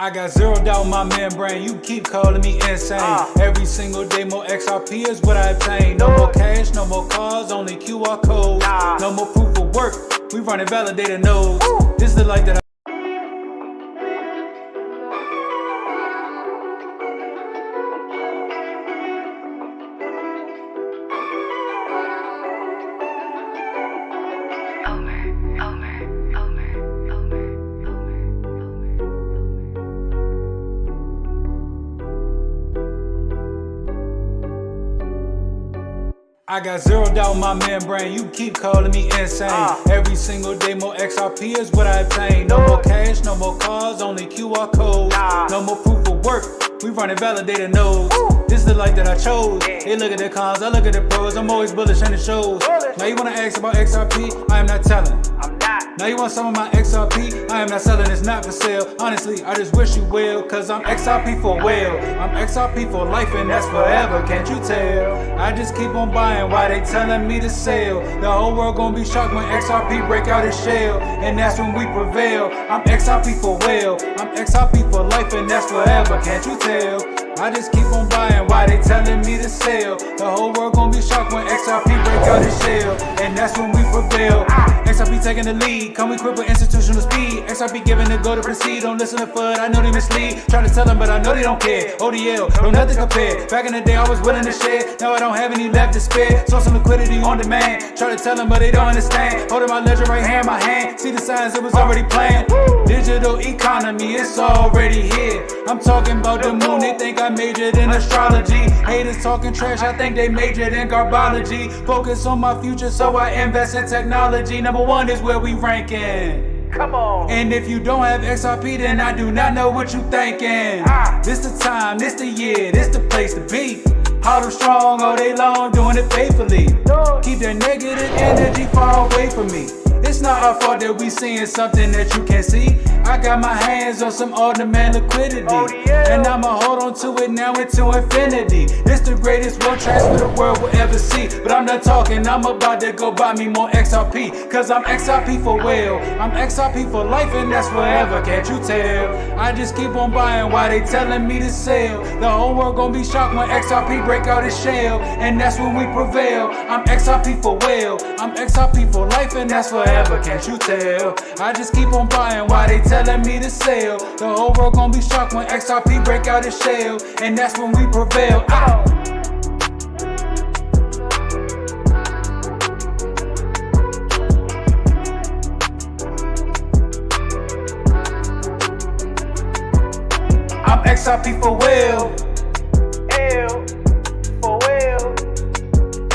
I got zeroed out my membrane, you keep calling me insane. Every single day more XRP is what I obtain. No more cash, no more cars, only QR codes. No more proof of work, we running validated nodes. This is the life that I got zeroed out my membrane, you keep calling me insane. Every single day more XRP is what I obtain. No more cash, no more cars, only QR codes. No more proof of work, we running validated nodes. This is the life that I chose. They look at the cons, I look at the pros. I'm always bullish and it shows. Now you wanna ask about XRP, I am not telling. Now you want some of my XRP, I am not selling, it's not for sale. Honestly, I just wish you well, cause I'm XRP for well. I'm XRP for life and that's forever, can't you tell? I just keep on buying while they telling me to sell. The whole world gonna be shocked when XRP break out its shell, and that's when we prevail. I'm XRP for well, I'm XRP for life and that's forever, can't you tell? I just keep on buying while they telling me to sell. The whole world gonna be shocked when XRP break out its shell, and that's when we prevail. XRP taking the lead, come equipped with institutional speed. XRP giving the go to proceed, don't listen to FUD, I know they mislead. Try to tell them but I know they don't care. ODL, no nothing compared. Back in the day I was willing to share, now I don't have any left to spare. Source some liquidity on demand, try to tell them but they don't understand. Holding my ledger right here in my hand, see the signs it was already planned. Digital economy, it's already here. I'm talking about the moon, they think I majored in astrology. Haters talking trash, I think they majored in garbology. Focus on my future, so I invest in technology. Number one is where we ranking. Come on. And if you don't have XRP, then I do not know what you thinking. This the time, this the year, this the place to be. Hold them strong all day long, doing it faithfully. Keep that negative energy far away from me. It's not our fault that we seeing something that you can't see. I got my hands on some on-demand liquidity, and I'ma hold on to it now into infinity. This the greatest wealth transfer the world will ever see. But I'm done talking, I'm about to go buy me more XRP, cause I'm XRP for well, I'm XRP for life and that's forever, can't you tell? I just keep on buying while they telling me to sell. The whole world gonna be shocked when XRP break out its shell, and that's when we prevail. I'm XRP for well, I'm XRP for life and that's forever, can't you tell? I just keep on buying while they telling me to sell. The whole world gonna be shocked when XRP break out its shell, and that's when we prevail. I'm XRP for well, L for well,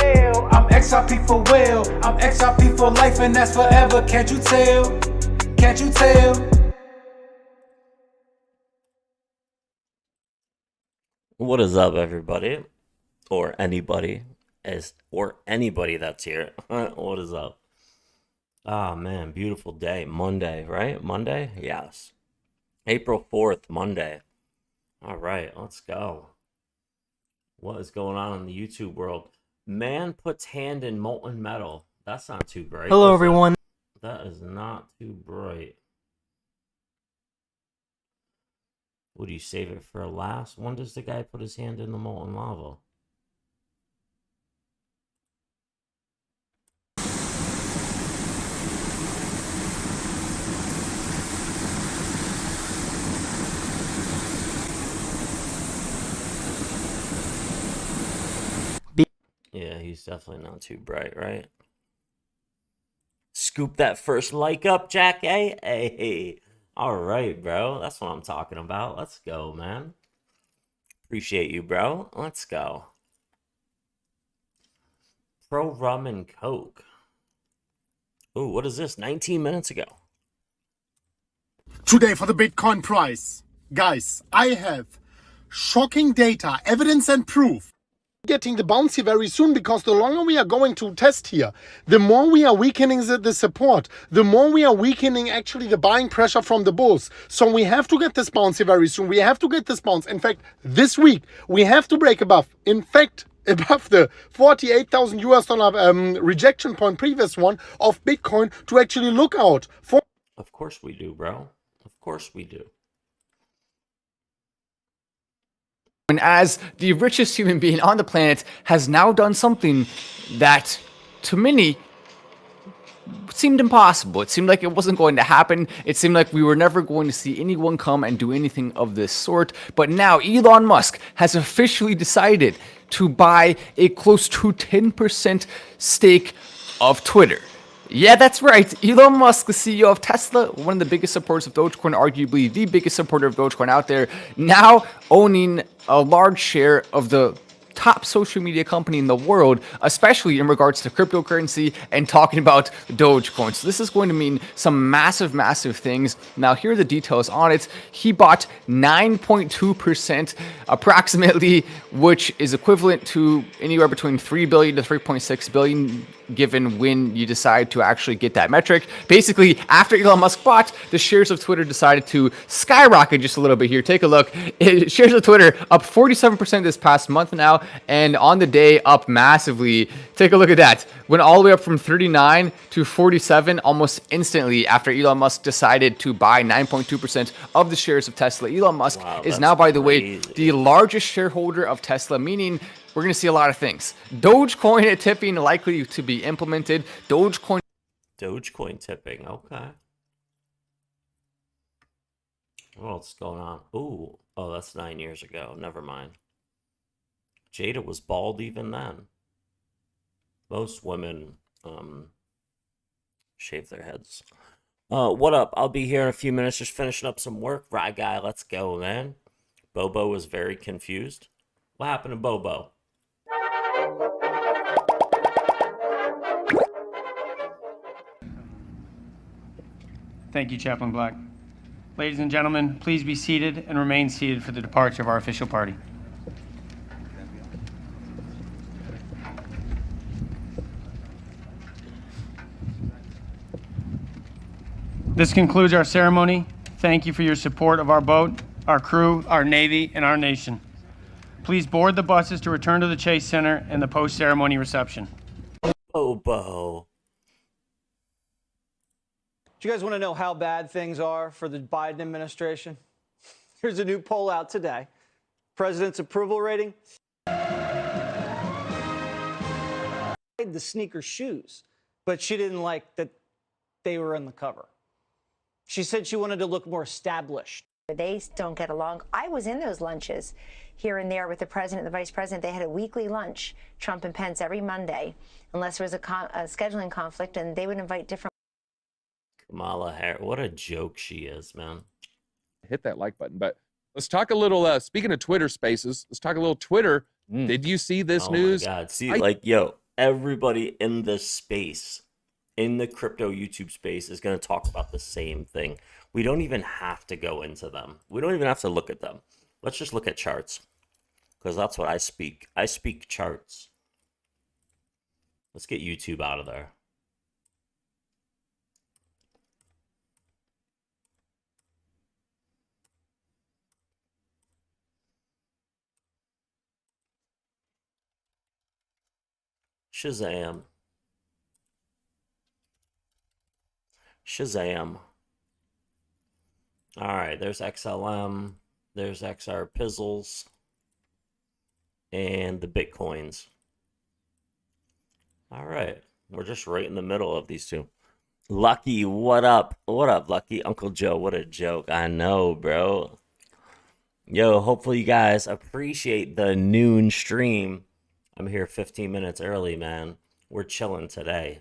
L. I'm XRP for well, I'm XRP for life and that's forever, can't you tell? Can't you tell? What is up, everybody? Or anybody that's here. What is up? Ah, man, beautiful day. Monday, right? Monday? Yes. April 4th, Monday. All right, let's go. What is going on in the YouTube world? Man puts hand in molten metal. That's not too bright. Hello, everyone. That is not too bright. Would you save it for last? When does the guy put his hand in the molten lava? Yeah, he's definitely not too bright, right? Scoop that first like up, Jack. Hey. All right, bro. That's what I'm talking about. Let's go, man. Appreciate you, bro. Let's go. Pro Rum and Coke. Ooh, what is this? 19 minutes ago. Today for the Bitcoin price. Guys, I have shocking data, evidence and proof. Getting the bouncy very soon, because the longer we are going to test here, the more we are weakening the support, the more we are weakening actually the buying pressure from the bulls. So we have to get this bouncy very soon. We have to get this bounce. In fact, this week we have to break above. In fact, above the 48,000 US dollar rejection point, previous one of Bitcoin, to actually look out for. Of course we do, bro. Of course we do. And as the richest human being on the planet, has now done something that, to many, seemed impossible. It seemed like it wasn't going to happen. It seemed like we were never going to see anyone come and do anything of this sort. But now Elon Musk has officially decided to buy a close to 10% stake of Twitter. Yeah, that's right. Elon Musk, the CEO of Tesla, one of the biggest supporters of Dogecoin, arguably the biggest supporter of Dogecoin out there, now owning a large share of the top social media company in the world, especially in regards to cryptocurrency and talking about Dogecoin. So this is going to mean some massive, massive things. Now, here are the details on it. He bought 9.2% approximately, which is equivalent to anywhere between 3 billion to 3.6 billion, given when you decide to actually get that metric. Basically, after Elon Musk bought, the shares of Twitter decided to skyrocket just a little bit here. Take a look. Shares of Twitter up 47% this past month now, and on the day up massively. Take a look at that. Went all the way up from 39 to 47 almost instantly after Elon Musk decided to buy 9.2% of the shares of Tesla. Elon Musk is now, by the way, the largest shareholder of Tesla, meaning we're going to see a lot of things. Dogecoin tipping likely to be implemented. Dogecoin tipping, okay. What's going on? Ooh, oh, that's 9 years ago. Never mind. Jada was bald even then. Most women shave their heads. What up? I'll be here in a few minutes, just finishing up some work. Right, guy, let's go, man. Bobo was very confused. What happened to Bobo? Thank you, Chaplain Black. Ladies and gentlemen, please be seated and remain seated for the departure of our official party. This concludes our ceremony. Thank you for your support of our boat, our crew, our Navy, and our nation. Please board the buses to return to the Chase Center and the post-ceremony reception. Bobo. Do you guys want to know how bad things are for the Biden administration? Here's a new poll out today. President's approval rating. The sneaker shoes, but she didn't like that they were on the cover. She said she wanted to look more established. They don't get along. I was in those lunches here and there with the president and the vice president. They had a weekly lunch, Trump and Pence, every Monday, unless there was a scheduling conflict, and they would invite different. Kamala Harris, what a joke she is, man. Hit that like button. But let's talk a little, speaking of Twitter spaces, let's talk a little Twitter. Did you see this news? Oh my God. See, like, yo, everybody in this space, in the crypto YouTube space, is going to talk about the same thing. We don't even have to go into them. We don't even have to look at them. Let's just look at charts, because that's what I speak. I speak charts. Let's get YouTube out of there. Shazam. Shazam. All right, there's XLM, there's XR Pizzles, and the Bitcoins. All right, we're just right in the middle of these two. Lucky, what up? What up, Lucky? Uncle Joe, what a joke. I know, bro. Yo, hopefully you guys appreciate the noon stream. I'm here 15 minutes early, man. We're chilling today.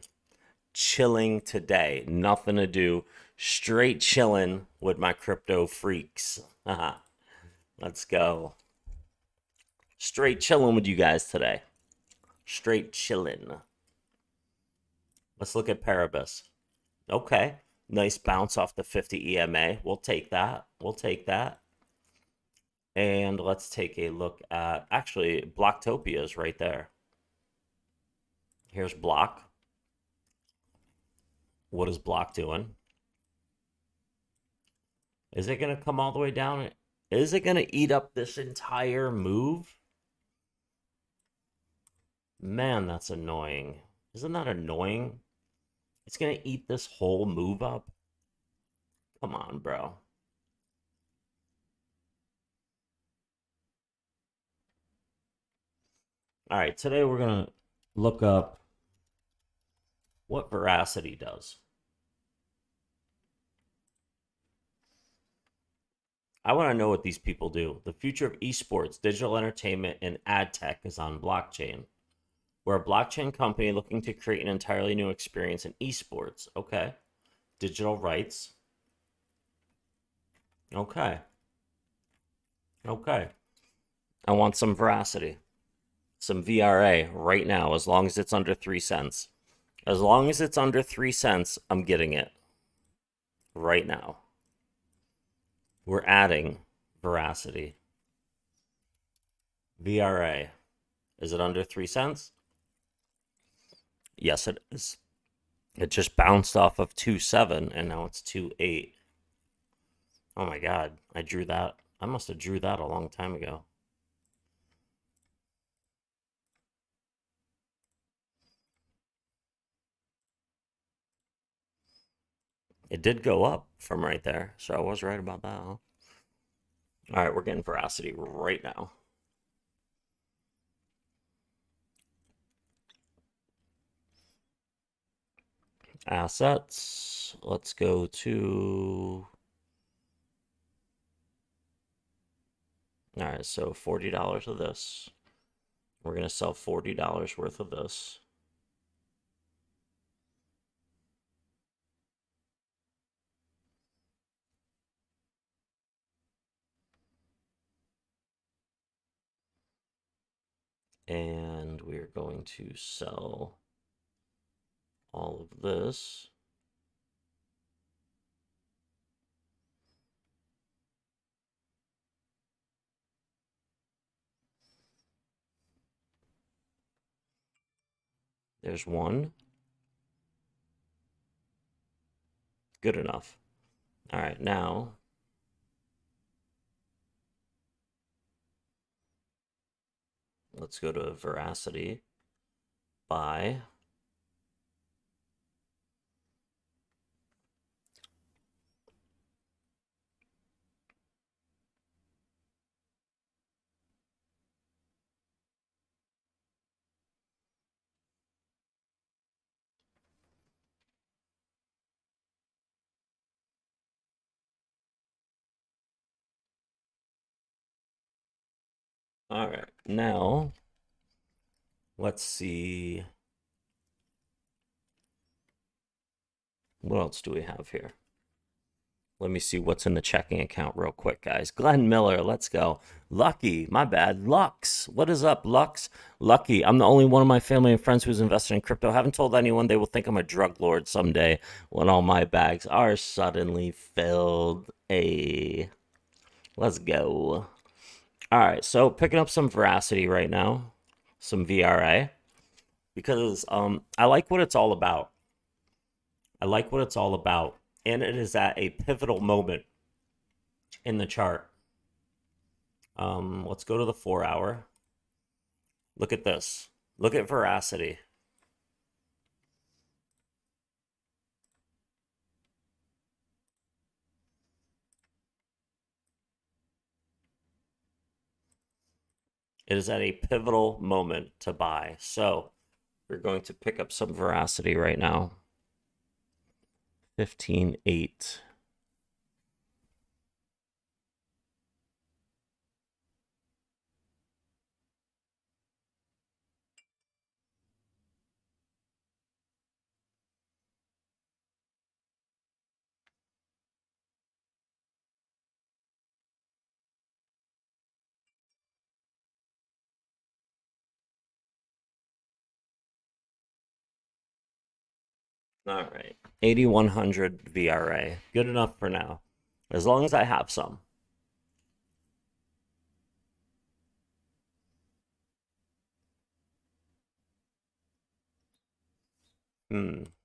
Chilling today. Nothing to do. Straight chilling with my crypto freaks. Let's go. Straight chilling with you guys today. Straight chilling. Let's look at Paribus. Okay. Nice bounce off the 50 EMA. We'll take that. We'll take that. And let's take a look at, actually, Blocktopia is right there. Here's Block. What is Block doing? Is it going to come all the way down? Is it going to eat up this entire move? Man, that's annoying. Isn't that annoying? It's going to eat this whole move up? Come on, bro. All right, today we're going to look up what Veracity does. I want to know what these people do. The future of esports, digital entertainment, and ad tech is on blockchain. We're a blockchain company looking to create an entirely new experience in esports. Okay. Digital rights. Okay. Okay. I want some Veracity. Some VRA right now, as long as it's under 3 cents. As long as it's under 3 cents, I'm getting it. Right now. We're adding Veracity. VRA. Is it under 3 cents? Yes, it is. It just bounced off of 2.7 and now it's 2.8. Oh my god, I drew that. I must have drew that a long time ago. It did go up from right there, so I was right about that, huh? All right, we're getting Veracity right now. Assets. Let's go to... All right, so $40 of this. We're going to sell $40 worth of this. And we're going to sell all of this. There's one. Good enough. All right, now let's go to Veracity. Buy. All right, now let's see. What else do we have here? Let me see what's in the checking account real quick, guys. Glenn Miller, let's go. Lucky, my bad. Lux, what is up, Lux? Lucky, I'm the only one of my family and friends who's invested in crypto. Haven't told anyone. They will think I'm a drug lord someday when all my bags are suddenly filled. Let's go. All right, so picking up some Veracity right now, some VRA, because I like what it's all about. I like what it's all about, and it is at a pivotal moment in the chart. Let's go to the 4-hour. Look at this. Look at Veracity. It is at a pivotal moment to buy. So we're going to pick up some Veracity right now. 15.8. All right. 8,100 VRA. Good enough for now. As long as I have some.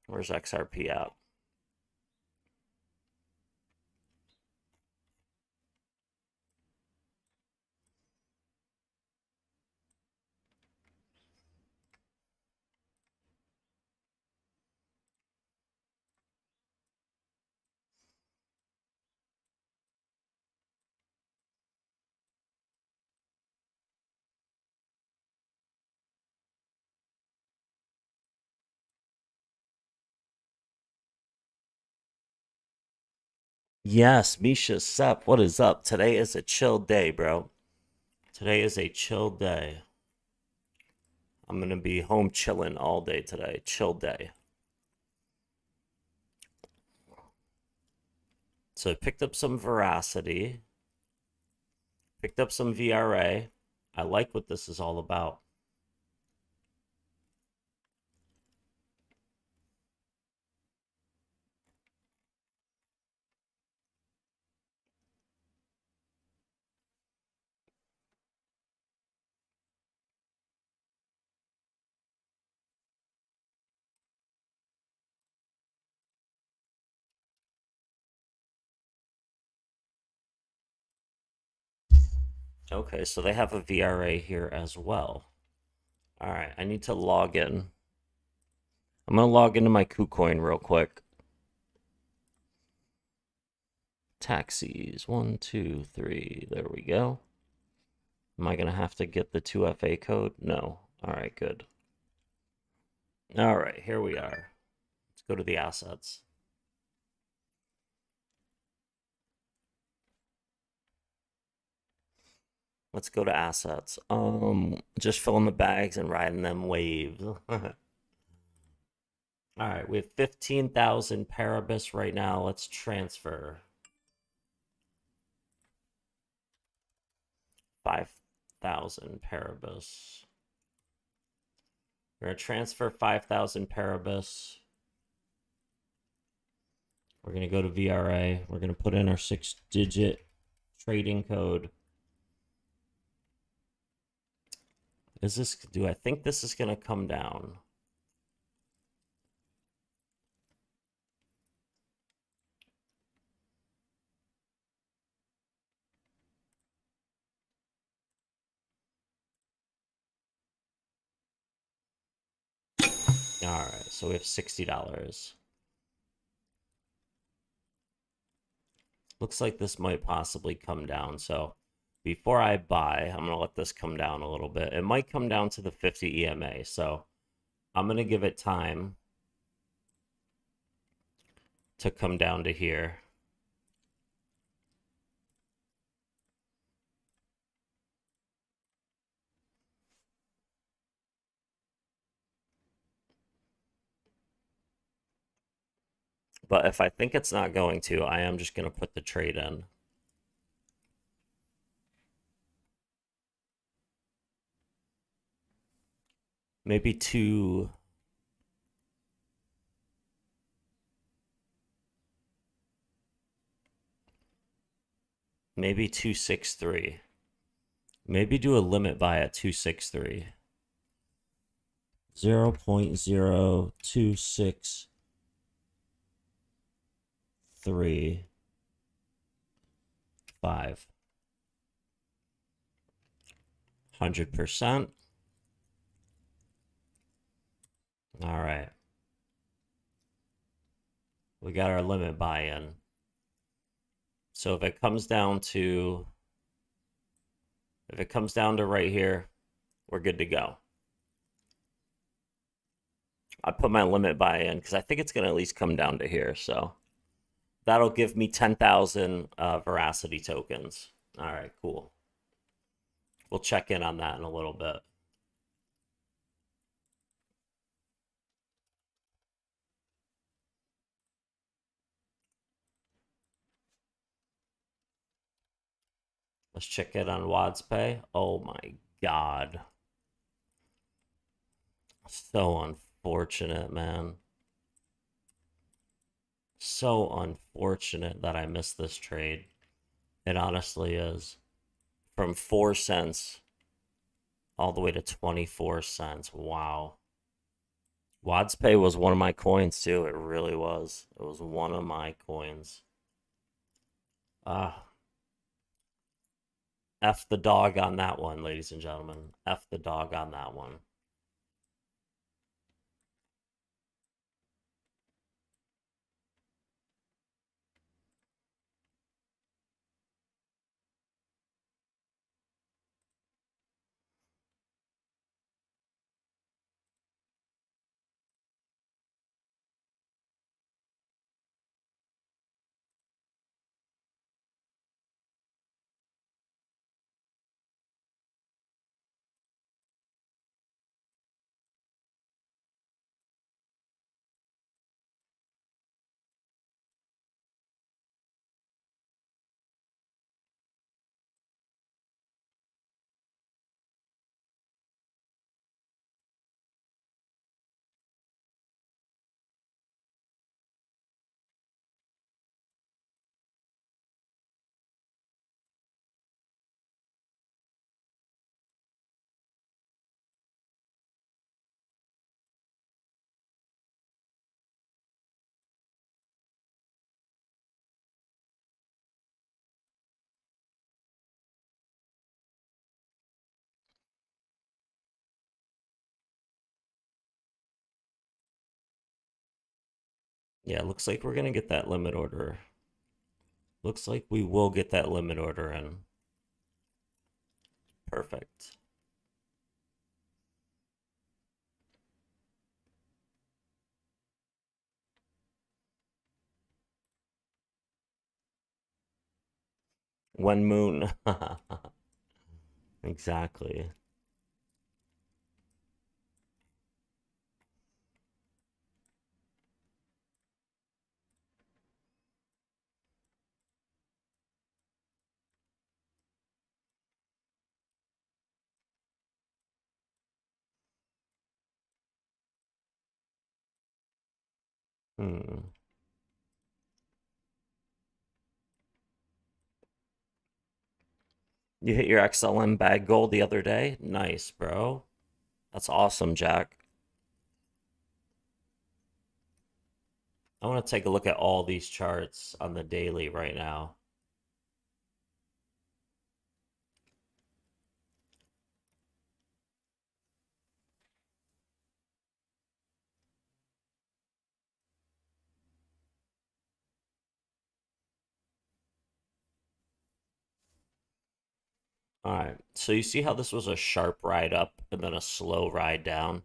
Where's XRP at? Yes, Misha Sep, what is up? Today is a chill day, bro. Today is a chill day. I'm gonna be home chilling all day today. Chill day. So I picked up some veracity, picked up some VRA. I like what this is all about. Okay, so they have a VRA here as well. All right, I need to log in. I'm gonna log into my KuCoin real quick. Taxis, 1, 2, 3. There we go. Am I gonna have to get the 2FA code? No. All right, good. All right, here we are. Let's go to the assets. Let's go to assets. Just filling the bags and riding them waves. All right, we have 15,000 Paribus right now. Let's transfer 5,000 Paribus. We're gonna transfer 5,000 Paribus. We're gonna go to VRA. We're gonna put in our 6-digit trading code. Is this? Do I think this is gonna come down? All right, so we have $60. Looks like this might possibly come down. So before I buy, I'm gonna let this come down a little bit. It might come down to the 50 EMA. So I'm gonna give it time to come down to here. But if I think it's not going to, I am just gonna put the trade in. Maybe two. Maybe 263. Maybe do a limit buy at 263. 0.0263. 100%. All right. We got our limit buy-in. So if it comes down to right here, we're good to go. I put my limit buy-in because I think it's going to at least come down to here. So that'll give me 10,000 veracity tokens. All right, cool. We'll check in on that in a little bit. Let's check in on WadsPay. Oh my God. So unfortunate, man. So unfortunate that I missed this trade. It honestly is. From 4 cents all the way to 24 cents. Wow. WadsPay was one of my coins too. It really was. It was one of my coins. F the dog on that one, ladies and gentlemen. F the dog on that one. Yeah, looks like we're gonna get that limit order. Looks like we will get that limit order in. Perfect. When moon. Exactly. Hmm. You hit your XLM bag goal the other day? Nice, bro. That's awesome, Jack. I want to take a look at all these charts on the daily right now. All right. So you see how this was a sharp ride up and then a slow ride down?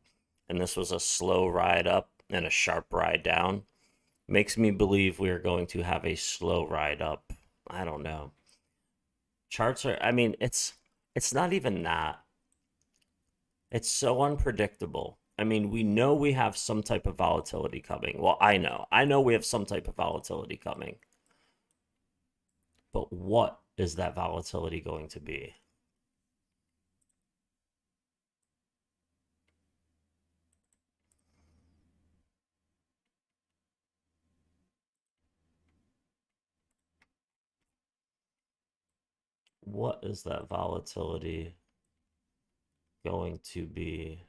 And this was a slow ride up and a sharp ride down. Makes me believe we are going to have a slow ride up. I don't know. Charts are, I mean, it's not even that. It's so unpredictable. I mean, we know we have some type of volatility coming. Well, I know. I know we have some type of volatility coming. But what is that volatility going to be? What is that volatility going to be?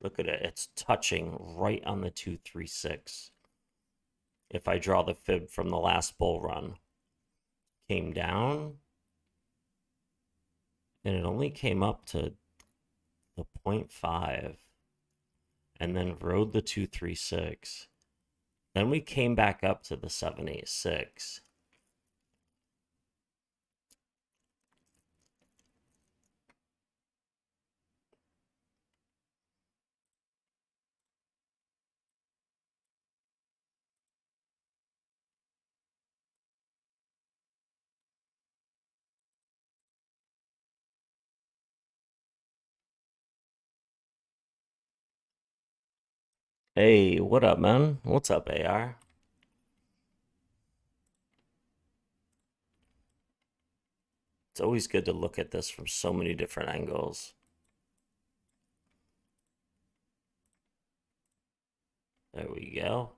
Look at it. It's touching right on the 236. If I draw the fib from the last bull run, came down and it only came up to the 0.5 and then rode the 236. Then we came back up to the 786. Hey, what up, man? What's up, AR? It's always good to look at this from so many different angles. There we go.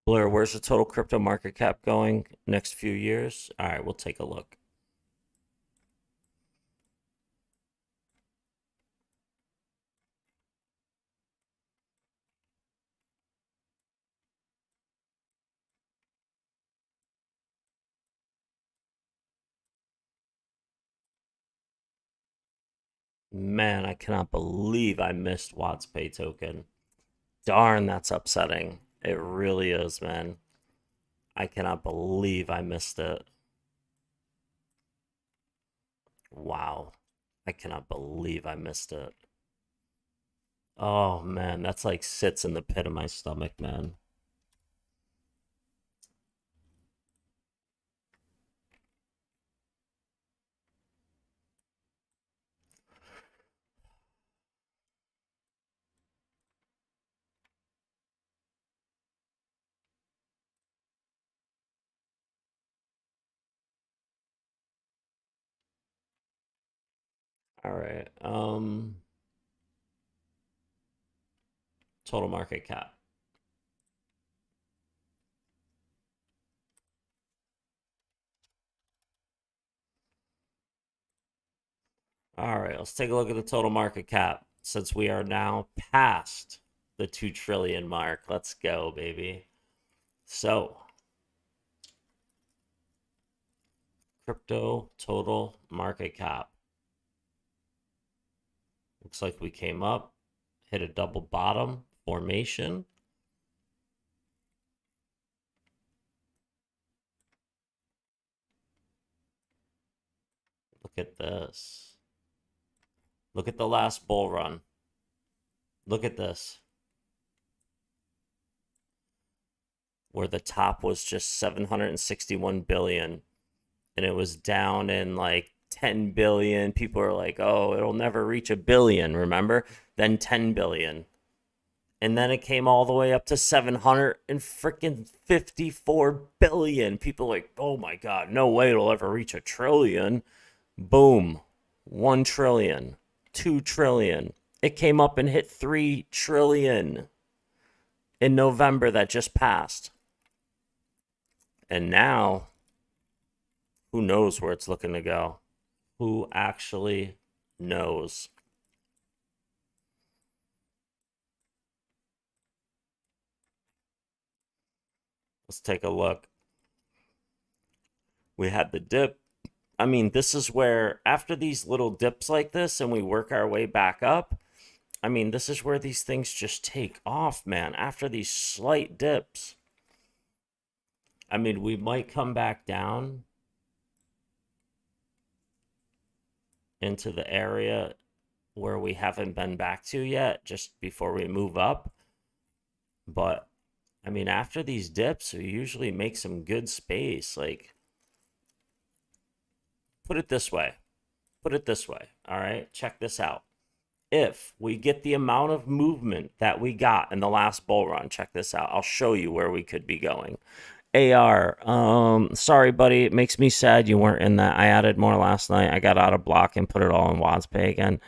Blair, where's the total crypto market cap going next few years? All right, we'll take a look. Man, I cannot believe I missed Watts Pay token. Darn, that's upsetting. It really is, man. I cannot believe I missed it. Wow. I cannot believe I missed it. Oh, man, that's like sits in the pit of my stomach, man. All right. Total market cap. All right, let's take a look at the total market cap since we are now past the 2 trillion mark. Let's go, baby. So, crypto total market cap. Looks like we came up, hit a double bottom formation. Look at this. Look at the last bull run. Look at this. Where the top was just 761 billion and it was down in like 10 billion. People are like, "Oh, it'll never reach a billion," remember? Then 10 billion. And then it came all the way up to 754 billion. People are like, "Oh my god, no way it'll ever reach a trillion." Boom. 1 trillion, 2 trillion. It came up and hit 3 trillion in November that just passed. And now, who knows where it's looking to go? Who actually knows? Let's take a look. We had the dip. I mean, this is where, after these little dips like this and we work our way back up, I mean, this is where these things just take off, man. After these slight dips. I mean, we might come back down into the area where we haven't been back to yet, just before we move up. But, I mean, after these dips, we usually make some good space. Like, put it this way. Put it this way. All right, check this out. If we get the amount of movement that we got in the last bull run, check this out. I'll show you where we could be going. AR, sorry, buddy. It makes me sad you weren't in that. I added more last night. I got out of block and put it all in WadsPay again.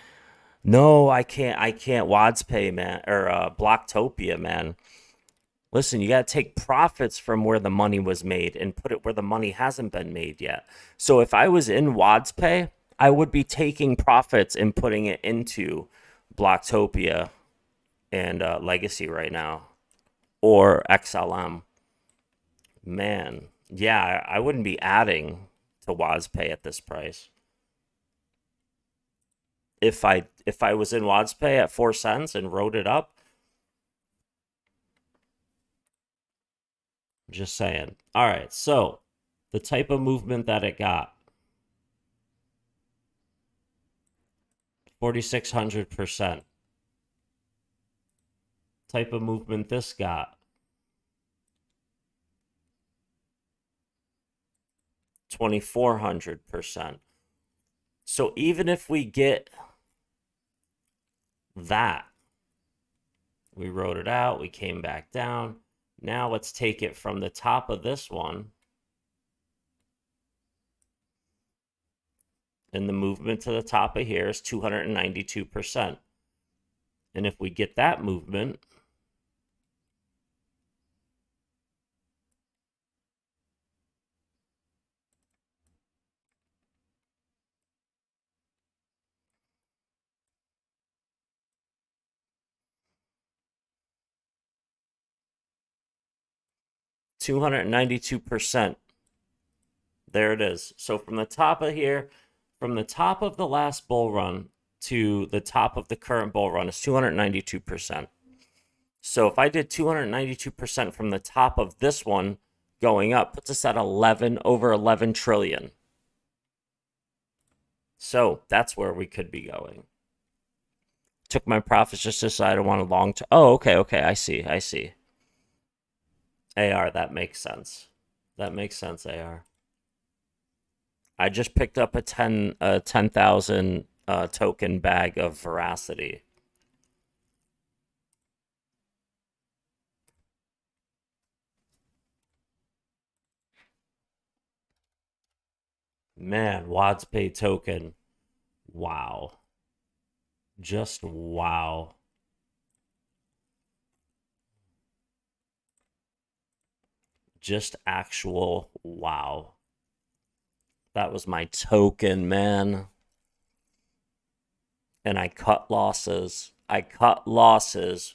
No, I can't WadsPay, man, or Blocktopia, man. Listen, you got to take profits from where the money was made and put it where the money hasn't been made yet. So if I was in WadsPay, I would be taking profits and putting it into Blocktopia and Legacy right now, or XLM. Man, yeah, I wouldn't be adding to WadsPay at this price. If I was in WadsPay at 4 cents and wrote it up, just saying. All right, so the type of movement that it got, 4,600%. Type of movement this got, 2,400%. So even if we get that, we wrote it out, we came back down. Now let's take it from the top of this one. And the movement to the top of here is 292%. And if we get that movement, $292%. There it is. So from the top of here, from the top of the last bull run to the top of the current bull run is 292%. So if I did 292% from the top of this one going up, puts us at over 11 trillion. So that's where we could be going. Took my profits, just decided I want a long term. Oh, okay, I see. AR, that makes sense. That makes sense, AR. I just picked up a 10,000 token bag of Veracity. Man, WadsPay token. Wow. Just wow. Just actual wow. That was my token, man. And I cut losses. I cut losses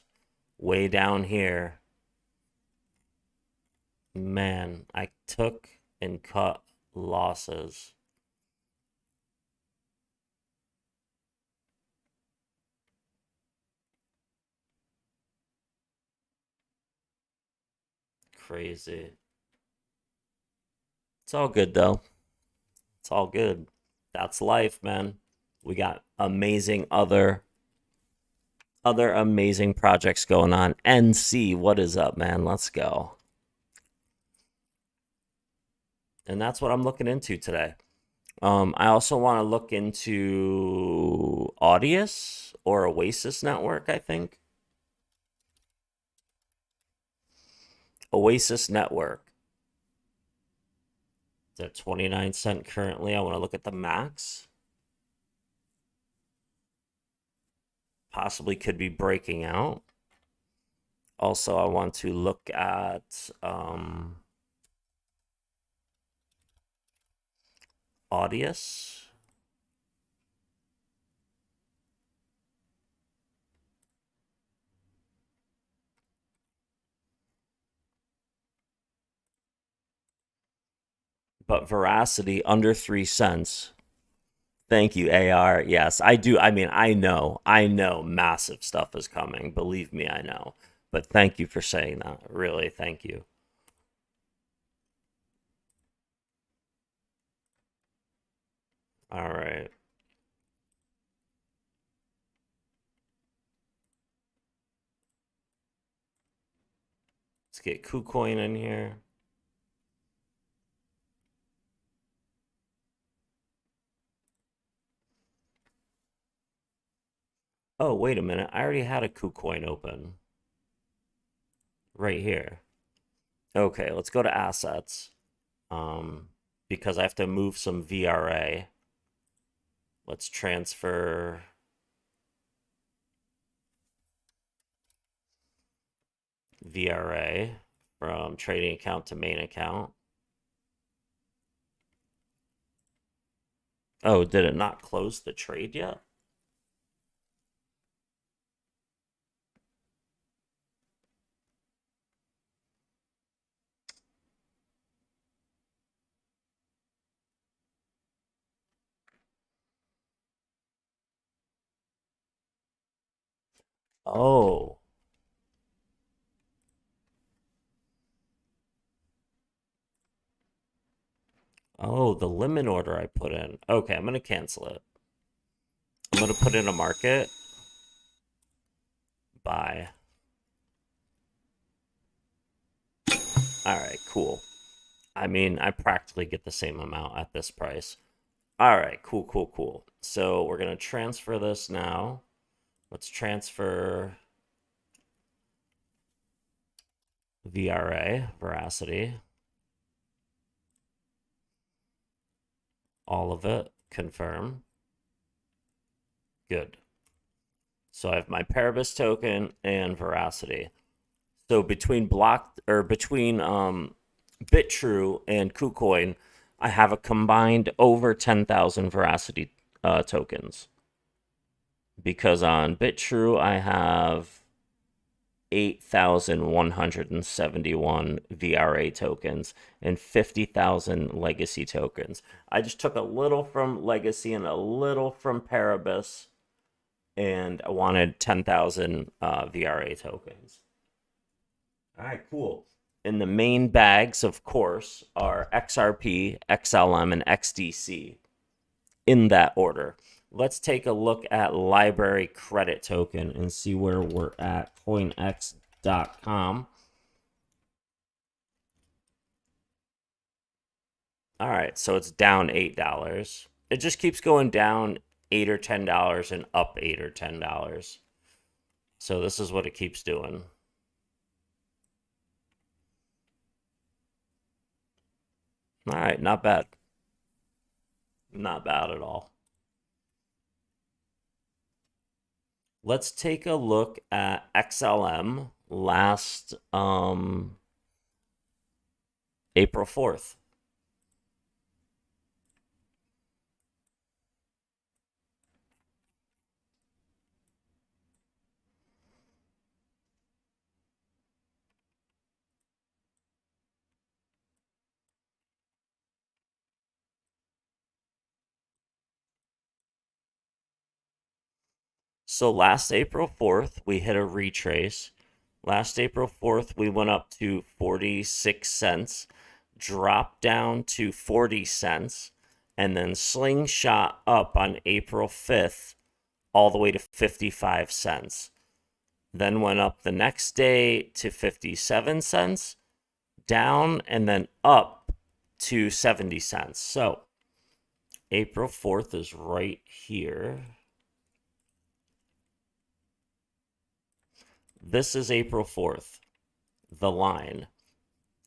way down here. Man, I took and cut losses. Crazy. It's all good though. It's all good. That's life, man. We got amazing other amazing projects going on. NC, what is up, man? Let's go. And that's what I'm looking into today. I also want to look into Audius or Oasis Network, I think. Oasis Network. It's at 29 cents currently. I want to look at the max. Possibly could be breaking out. Also, I want to look at Audius. But Veracity under 3 cents. Thank you, AR. Yes, I do. I mean, I know massive stuff is coming. Believe me, I know. But thank you for saying that. Really, thank you. All right. Let's get KuCoin in here. Oh, wait a minute. I already had a KuCoin open. Right here. Okay, let's go to assets. Because I have to move some VRA. Let's transfer VRA from trading account to main account. Oh, did it not close the trade yet? Oh. Oh, the limit order I put in. Okay, I'm going to cancel it. I'm going to put in a market. Buy. All right, cool. I mean, I practically get the same amount at this price. All right, cool. So we're going to transfer this now. Let's transfer VRA, Veracity. All of it, confirm. Good. So I have my Paribus token and Veracity. So between BitTrue and KuCoin, I have a combined over 10,000 Veracity tokens. Because on BitTrue, I have 8,171 VRA tokens and 50,000 legacy tokens. I just took a little from legacy and a little from Paribus, and I wanted 10,000 VRA tokens. All right, cool. And the main bags, of course, are XRP, XLM, and XDC in that order. Let's take a look at library credit token and see where we're at. Coinex.com. All right, so it's down $8. It just keeps going down $8 or $10 and up $8 or $10. So this is what it keeps doing. All right, not bad. Not bad at all. Let's take a look at XLM last April 4th. So last April 4th, we hit a retrace. Last April 4th, we went up to 46 cents, dropped down to 40 cents, and then slingshot up on April 5th all the way to 55 cents. Then went up the next day to 57 cents, down, and then up to 70 cents. So April 4th is right here. This is April 4th, the line.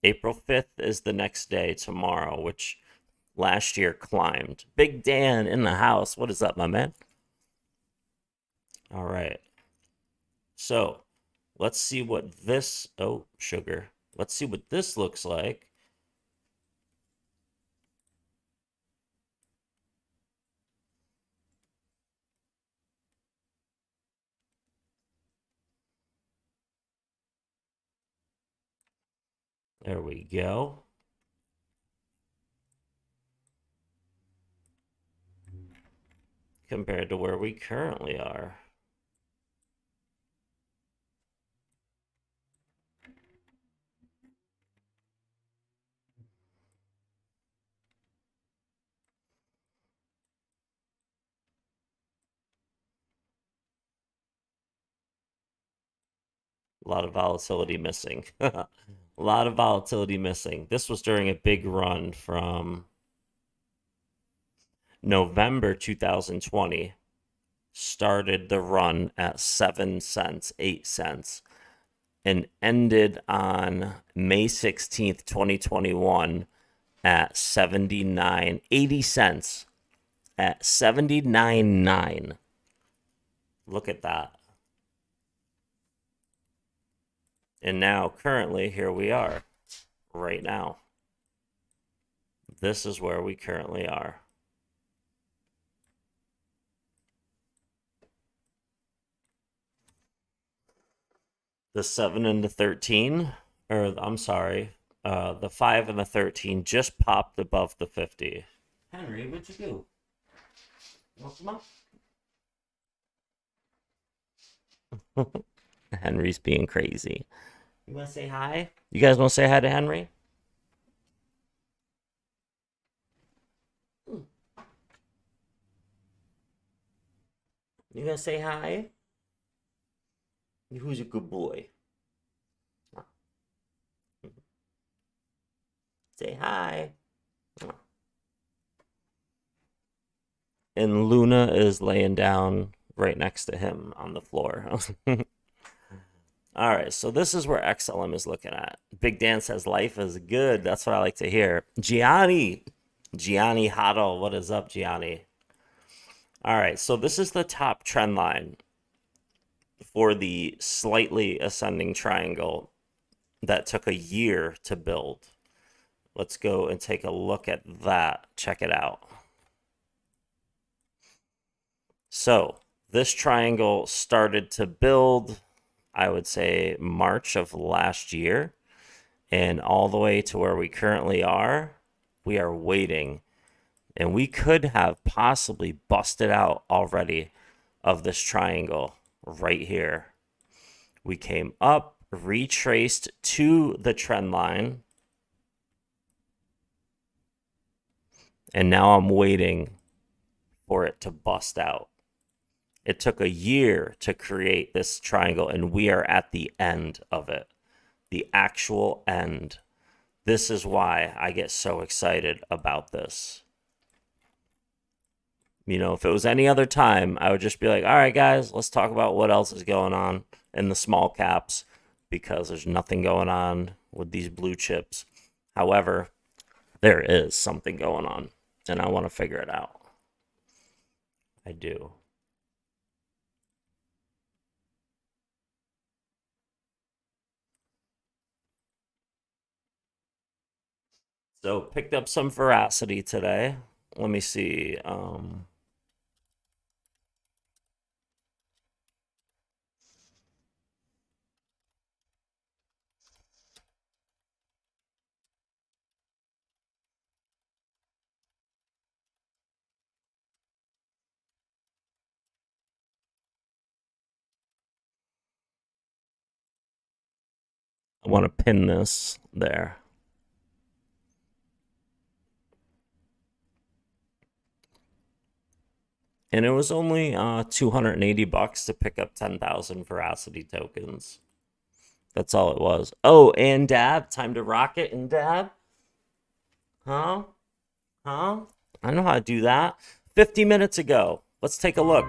April 5th is the next day, tomorrow, which last year climbed. Big Dan in the house. What is up, my man? All right. So let's see what this, oh, sugar. Let's see what this looks like. There we go. Compared to where we currently are. A lot of volatility missing. A lot of volatility missing. This was during a big run from November 2020. Started the run at 7 cents, 8 cents, and ended on May 16th, 2021 at 80 cents at 79.9. Look at that. And now, currently, here we are, right now. This is where we currently are. The 7 and the 13, or I'm sorry, the 5 and the 13 just popped above the 50. Henry, what'd you do? You want some up? Henry's being crazy. You want to say hi? You guys want to say hi to Henry? You gonna say hi? Who's a good boy? Say hi. And Luna is laying down right next to him on the floor. All right, so this is where XLM is looking at. Big Dan says life is good. That's what I like to hear. Gianni Huddle, what is up, Gianni? All right, so this is the top trend line for the slightly ascending triangle that took a year to build. Let's go and take a look at that. Check it out. So this triangle started to build, I would say, March of last year, and all the way to where we currently are, we are waiting. And we could have possibly busted out already of this triangle right here. We came up, retraced to the trend line, and now I'm waiting for it to bust out. It took a year to create this triangle, and we are at the end of it. The actual end. This is why I get so excited about this. You know, if it was any other time, I would just be like, all right, guys, let's talk about what else is going on in the small caps, because there's nothing going on with these blue chips. However, there is something going on, and I want to figure it out. I do. So picked up some veracity today. Let me see. I want to pin this there. And it was only $280 to pick up 10,000 veracity tokens. That's all it was. Oh, and dab. Time to rock it and dab. Huh? I know how to do that. 50 minutes ago. Let's take a look.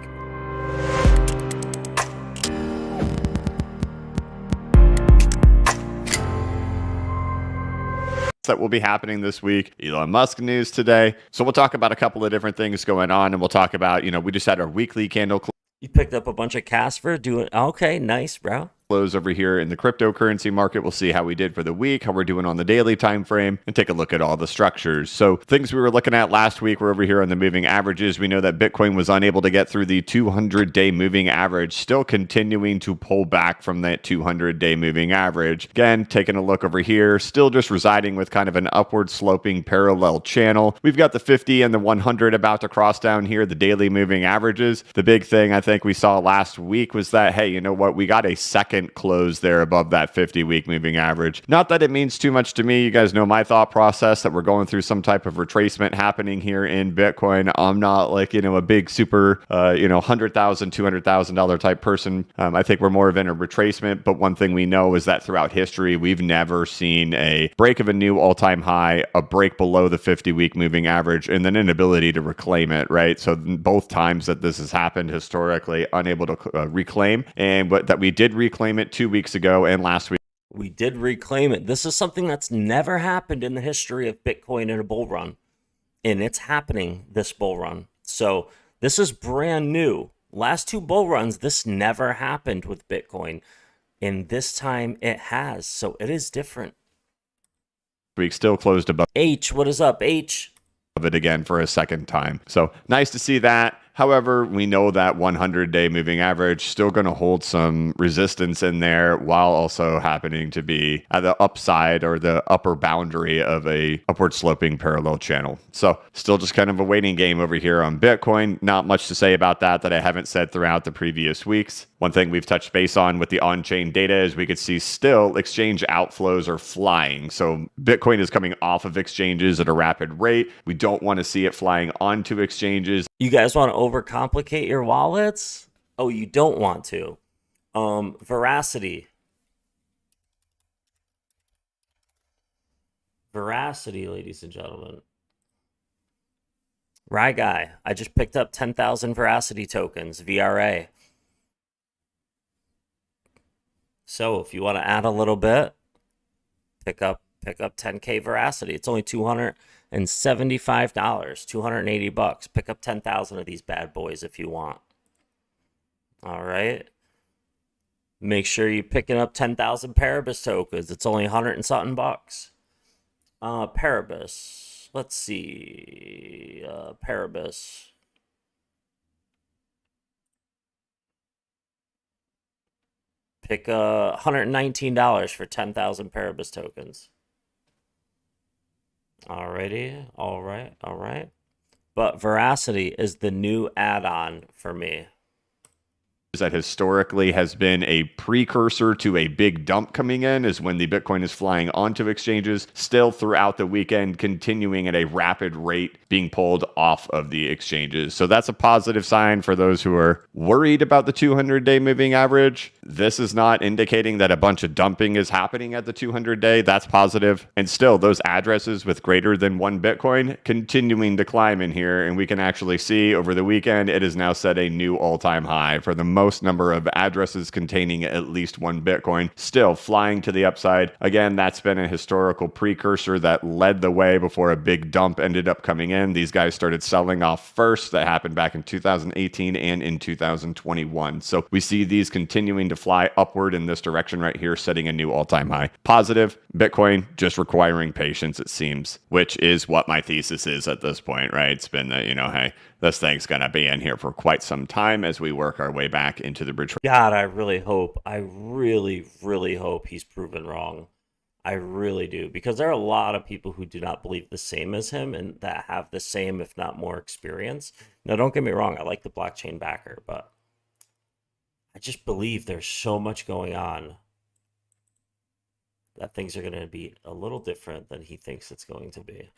That will be happening this week. Elon Musk news today. So we'll talk about a couple of different things going on, and we'll talk about, we just had our weekly candle You picked up a bunch of Casper. Okay, nice, bro. close over here in the cryptocurrency market. We'll see how we did for the week, how we're doing on the daily time frame, and take a look at all the structures. So things we were looking at last week were over here on the moving averages. We know that Bitcoin was unable to get through the 200-day moving average, still continuing to pull back from that 200-day moving average. Again, taking a look over here, still just residing with kind of an upward sloping parallel channel. We've got the 50 and the 100 about to cross down here, the daily moving averages. The big thing I think we saw last week was that, hey, you know what? We got a second close there above that 50-week moving average. Not that it means too much to me. You guys know my thought process that we're going through some type of retracement happening here in Bitcoin. I'm not like, a big super, $100,000, $200,000 type person. I think we're more of in a retracement. But one thing we know is that throughout history, we've never seen a break of a new all-time high, a break below the 50-week moving average, and then an inability to reclaim it, right? So both times that this has happened historically, unable to reclaim, and that we did reclaim it 2 weeks ago and last week. We did reclaim it. This is something that's never happened in the history of Bitcoin in a bull run. And it's happening this bull run. So this is brand new. Last two bull runs, this never happened with Bitcoin. And this time it has. So it is different. Week still closed above H, what is up, H? it again for a second time. So nice to see that. However, we know that 100-day moving average still going to hold some resistance in there while also happening to be at the upside or the upper boundary of a upward sloping parallel channel. So still just kind of a waiting game over here on Bitcoin. Not much to say about that I haven't said throughout the previous weeks. One thing we've touched base on with the on-chain data is we could see still exchange outflows are flying. So Bitcoin is coming off of exchanges at a rapid rate. We don't want to see it flying onto exchanges. You guys want to overcomplicate your wallets? Oh, you don't want to. Veracity. Veracity, ladies and gentlemen. Right guy. I just picked up 10,000 veracity tokens, VRA. So if you want to add a little bit, pick up 10K veracity. It's only $275, $280. Pick up 10,000 of these bad boys if you want. All right. Make sure you're picking up 10,000 Paribus tokens. It's only 100 and something bucks. Paribus. Let's see. Paribus. Pick $119 for 10,000 Paribus tokens. Alrighty, all right. But veracity is the new add-on for me. That historically has been a precursor to a big dump coming in is when the Bitcoin is flying onto exchanges, still throughout the weekend, continuing at a rapid rate being pulled off of the exchanges. So that's a positive sign for those who are worried about the 200-day moving average. This is not indicating that a bunch of dumping is happening at the 200-day. That's positive. And still, those addresses with greater than 1 Bitcoin continuing to climb in here. And we can actually see over the weekend, it has now set a new all-time high for the most most number of addresses containing at least one Bitcoin, still flying to the upside. Again, that's been a historical precursor that led the way before a big dump ended up coming in. These guys started selling off first. That happened back in 2018 and in 2021. So we see these continuing to fly upward in this direction right here, setting a new all-time high. Positive, Bitcoin just requiring patience, it seems, which is what my thesis is at this point, right? It's been that, hey, this thing's going to be in here for quite some time as we work our way back into the bridge. God, I really hope he's proven wrong. I really do, because there are a lot of people who do not believe the same as him and that have the same, if not more, experience. Now, don't get me wrong, I like the blockchain backer, but I just believe there's so much going on that things are going to be a little different than he thinks it's going to be.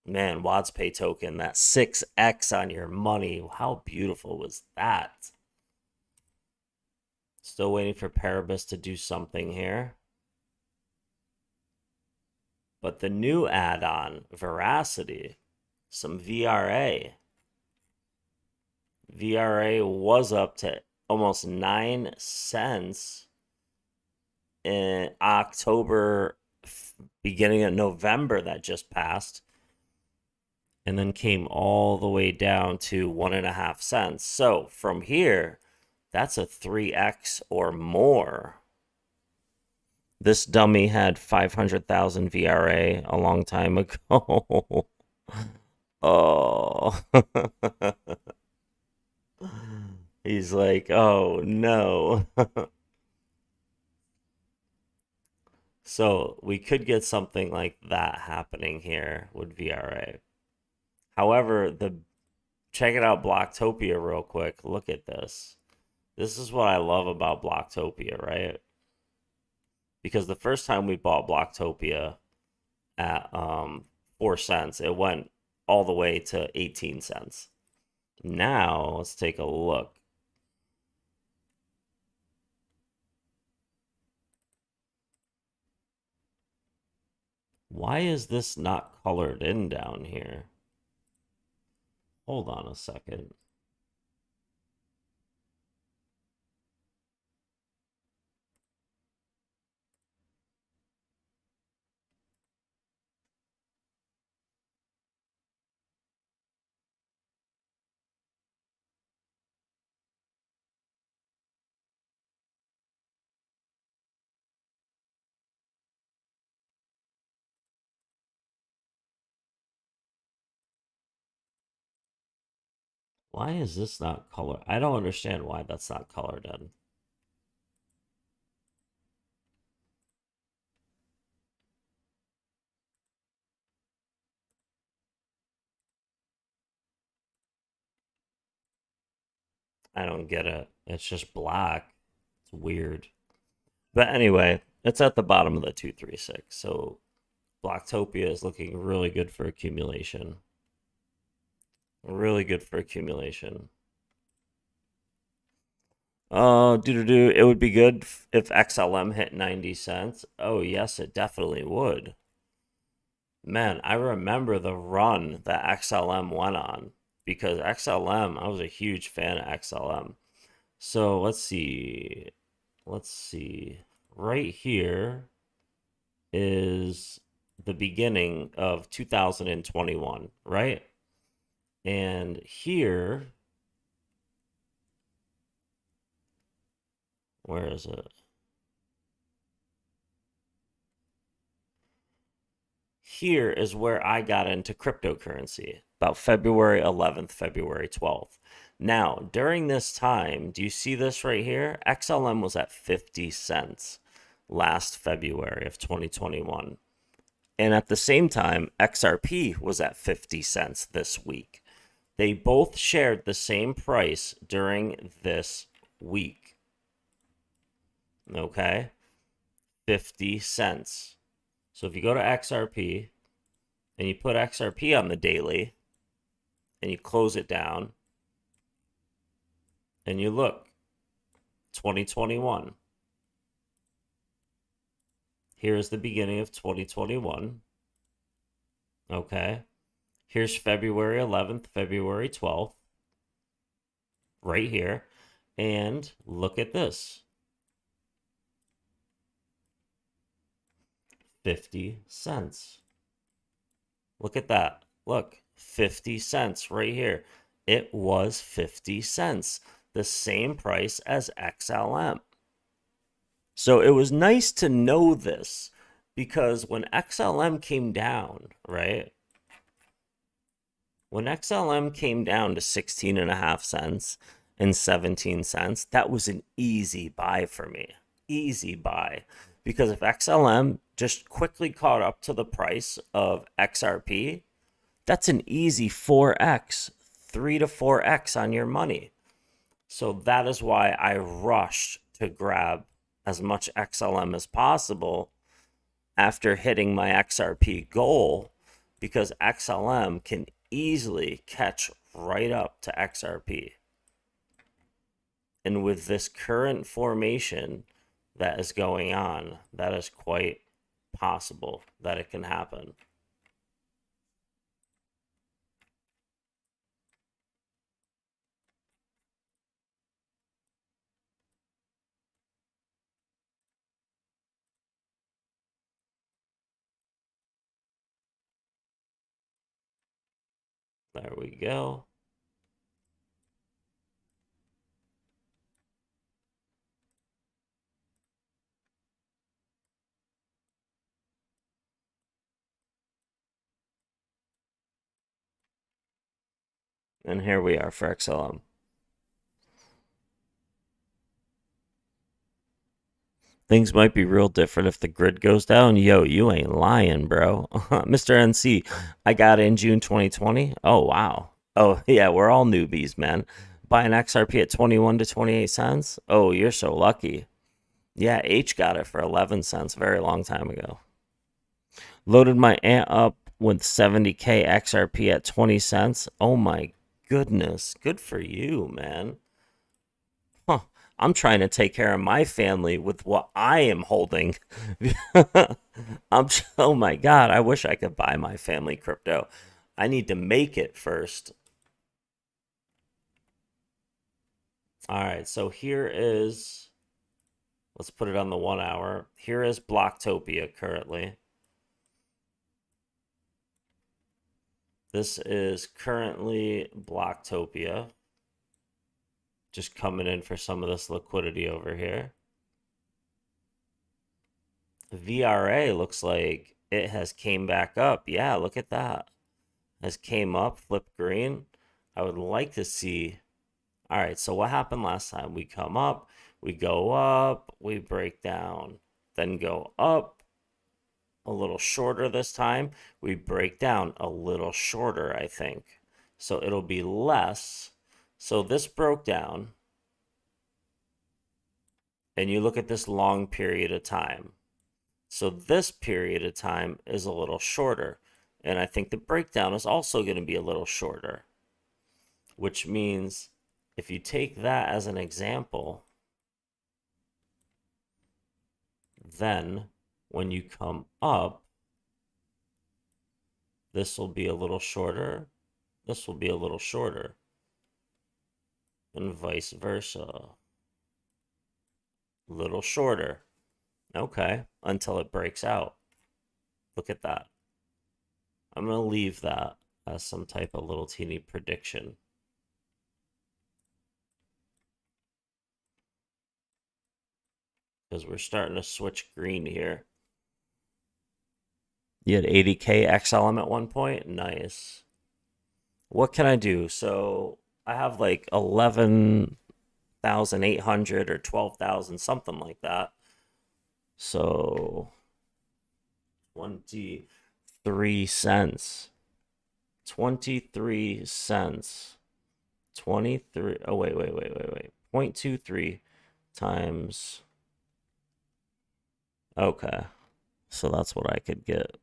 Man, WadsPay token, that 6x on your money. How beautiful was that? Still waiting for Paribus to do something here. But the new add-on, Veracity, some VRA. VRA was up to almost 9 cents in October, beginning of November that just passed. And then came all the way down to 1.5 cents. So from here, that's a 3x or more. This dummy had 500,000 VRA a long time ago. Oh. He's like, oh no. So we could get something like that happening here with VRA. However, check it out, Blocktopia real quick. Look at this. This is what I love about Blocktopia, right? Because the first time we bought Blocktopia at 4 cents, it went all the way to 18 cents. Now, let's take a look. Why is this not colored in down here? Hold on a second. Why is this not colored? I don't understand why that's not colored in. I don't get it. It's just black. It's weird. But anyway, it's at the bottom of the 236. So Blocktopia is looking really good for accumulation. Really good for accumulation. It would be good if XLM hit 90 cents. Oh, yes, it definitely would. Man, I remember the run that XLM went on. Because XLM, I was a huge fan of XLM. So let's see. Right here is the beginning of 2021, right? And here, where is it? Here is where I got into cryptocurrency, about February 11th, February 12th. Now, during this time, do you see this right here? XLM was at 50 cents last February of 2021. And at the same time, XRP was at 50 cents this week. They both shared the same price during this week. Okay? 50 cents. So if you go to XRP and you put XRP on the daily and you close it down and you look, 2021. Here's the beginning of 2021. Okay. Here's February 11th, February 12th, right here. And look at this. 50 cents. Look at that. Look, 50 cents right here. It was 50 cents, the same price as XLM. So it was nice to know this because when XLM came down, right? When XLM came down to 16.5 cents and 17 cents, that was an easy buy for me. Easy buy. Because if XLM just quickly caught up to the price of XRP, that's an easy 4x, 3 to 4x on your money. So that is why I rushed to grab as much XLM as possible after hitting my XRP goal, because XLM can easily catch right up to XRP. And with this current formation that is going on, that is quite possible that it can happen. There we go. And here we are for XLM. Things might be real different if the grid goes down. Yo, you ain't lying, bro. Mr. NC, I got in June 2020. Oh, wow. Oh, yeah, we're all newbies, man. Buying XRP at 21 to 28 cents? Oh, you're so lucky. Yeah, H got it for 11 cents a very long time ago. Loaded my ant up with 70K XRP at 20 cents. Oh, my goodness. Good for you, man. Huh. I'm trying to take care of my family with what I am holding. Oh my God, I wish I could buy my family crypto. I need to make it first. All right, so here is, let's put it on the 1 hour. Here is Blocktopia currently. This is currently Blocktopia. Just coming in for some of this liquidity over here. VRA looks like it has came back up. Yeah, look at that. Has came up, flipped green. I would like to see. All right, so what happened last time? We come up, we go up, we break down, then go up a little shorter this time. We break down a little shorter, I think. So it'll be less. So this broke down. And you look at this long period of time. So this period of time is a little shorter. And I think the breakdown is also going to be a little shorter. Which means if you take that as an example, then when you come up, this will be a little shorter. This will be a little shorter. And vice versa. Little shorter. Okay, until it breaks out. Look at that. I'm going to leave that as some type of little teeny prediction. Because we're starting to switch green here. You had 80K XLM at one point? Nice. What can I do? So I have like 11,800 or 12,000, something like that. So 23 cents. 23 cents. 23. Oh, wait. 0.23 times. Okay. So that's what I could get.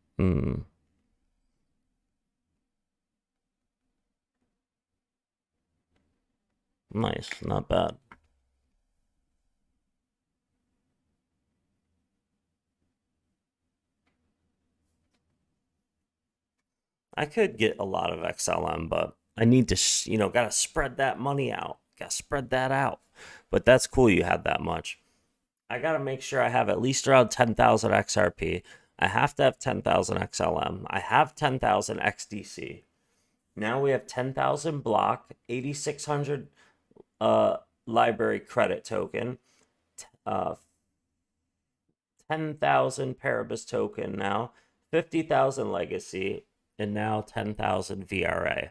Nice. Not bad. I could get a lot of XLM, but I need to, gotta spread that money out. Gotta spread that out. But that's cool you had that much. I gotta make sure I have at least around 10,000 XRP. I have to have 10,000 XLM. I have 10,000 XDC. Now we have 10,000 block, 8,600 library credit token, 10,000 Paribus token now, 50,000 legacy, and now 10,000 VRA.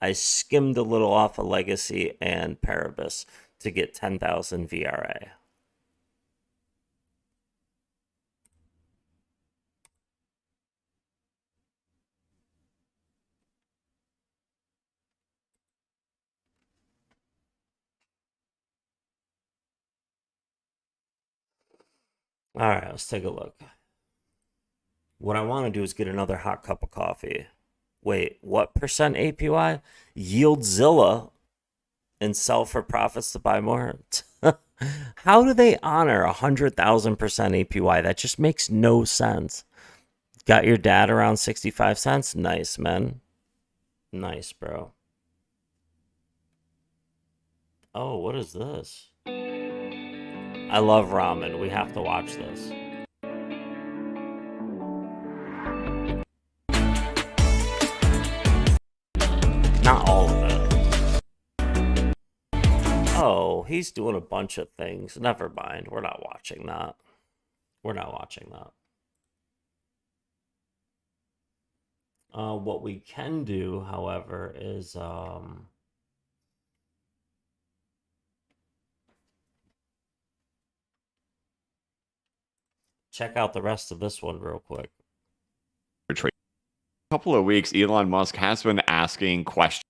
I skimmed a little off of legacy and Paribus to get 10,000 VRA. All right, let's take a look. What I want to do is get another hot cup of coffee. Wait, what percent APY? Yieldzilla and sell for profits to buy more? How do they honor 100,000% APY? That just makes no sense. Got your dad around 65 cents? Nice, man. Nice, bro. Oh, what is this? I love ramen. We have to watch this. Not all of it. Oh, he's doing a bunch of things. Never mind. We're not watching that. We're not watching that. What we can do, however, is check out the rest of this one real quick. Couple of weeks, Elon Musk has been asking questions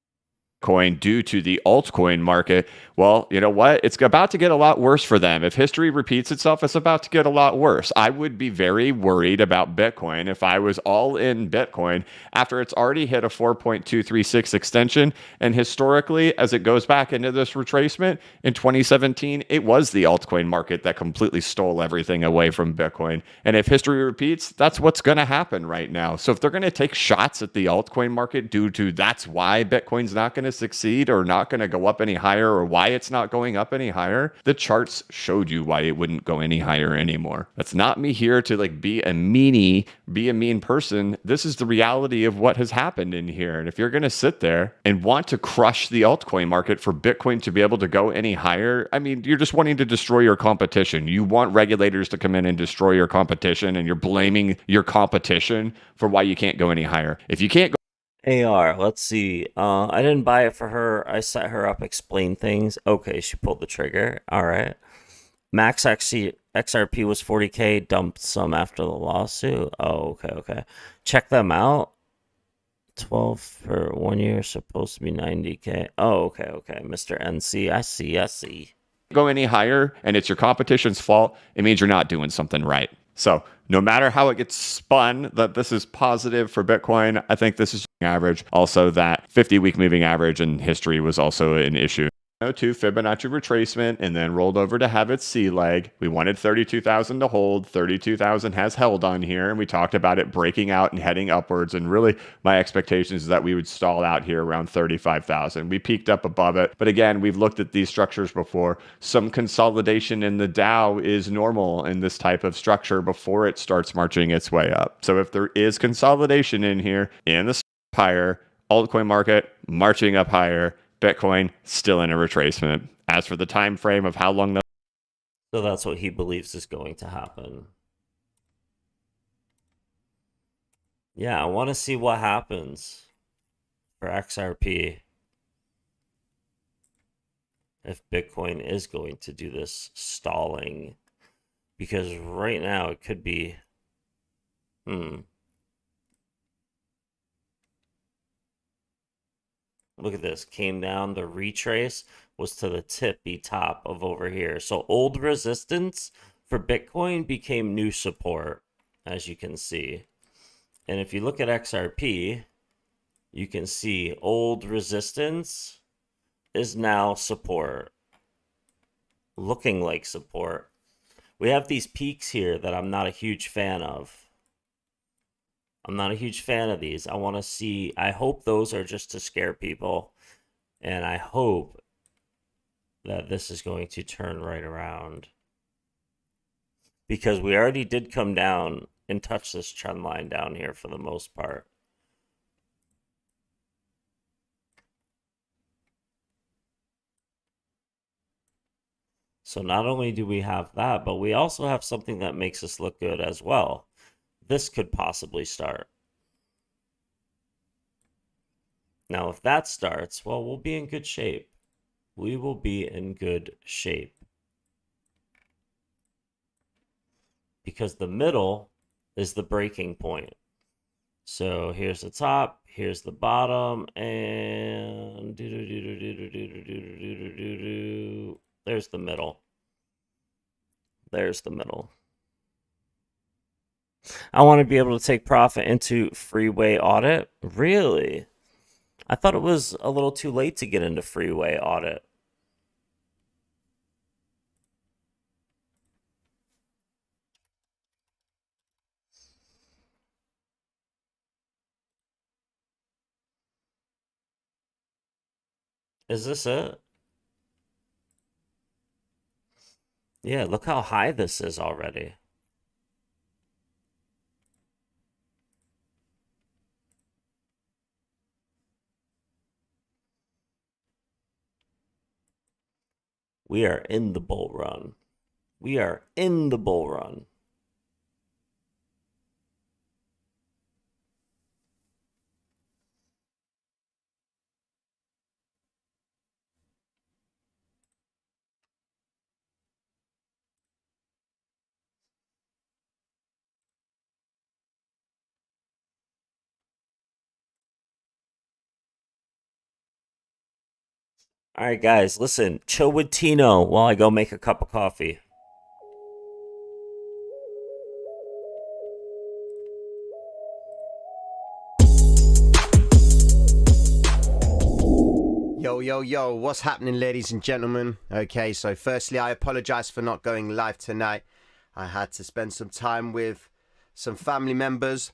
coin due to the altcoin market. Well, you know what? It's about to get a lot worse for them. If history repeats itself, it's about to get a lot worse. I would be very worried about Bitcoin if I was all in Bitcoin after it's already hit a 4.236 extension. And historically, as it goes back into this retracement in 2017, it was the altcoin market that completely stole everything away from Bitcoin. And if history repeats, that's what's going to happen right now. So if they're going to take shots at the altcoin market due to that's why Bitcoin's not going to succeed or not going to go up any higher or why it's not going up any higher, the charts showed you why it wouldn't go any higher anymore. That's not me here to like be a meanie, be a mean person. This is the reality of what has happened in here. And if you're going to sit there and want to crush the altcoin market for Bitcoin to be able to go any higher, I mean, you're just wanting to destroy your competition. You want regulators to come in and destroy your competition, and you're blaming your competition for why you can't go any higher. If you can't go AR, let's see. I didn't buy it for her. I set her up, explain things. Okay, she pulled the trigger. All right. Max XRP was 40K, dumped some after the lawsuit. Oh, okay. Check them out. 12 for 1 year, supposed to be 90K. Oh, okay. Mr. NC, I see. Go any higher and it's your competition's fault, it means you're not doing something right. So no matter how it gets spun that this is positive for Bitcoin, I think this is average. Also, that 50-week moving average in history was also an issue. 2 Fibonacci retracement and then rolled over to have its C leg. We wanted 32,000 to hold. 32,000 has held on here, and we talked about it breaking out and heading upwards. And really, my expectation is that we would stall out here around 35,000. We peaked up above it, but again, we've looked at these structures before. Some consolidation in the Dow is normal in this type of structure before it starts marching its way up. So if there is consolidation in here in the higher altcoin market marching up higher, Bitcoin still in a retracement. As for the time frame of how long so that's what he believes is going to happen. Yeah, I want to see what happens for XRP if Bitcoin is going to do this stalling, because right now it could be Look at this. Came down. The retrace was to the tippy top of over here. So old resistance for Bitcoin became new support, as you can see. And if you look at XRP, you can see old resistance is now support. Looking like support. We have these peaks here that I'm not a huge fan of. I'm not a huge fan of these. I want to see, I hope those are just to scare people. And I hope that this is going to turn right around. Because we already did come down and touch this trend line down here for the most part. So not only do we have that, but we also have something that makes us look good as well. This could possibly start. Now, if that starts, well, we'll be in good shape. We will be in good shape. Because the middle is the breaking point. So here's the top, here's the bottom, and there's the middle. There's the middle. I want to be able to take profit into freeway audit. Really? I thought it was a little too late to get into freeway audit. Is this it? Yeah, look how high this is already. We are in the bull run. We are in the bull run. All right, guys, listen. Chill with Tino while I go make a cup of coffee. Yo, what's happening, ladies and gentlemen? Okay, so firstly, I apologize for not going live tonight. I had to spend some time with some family members,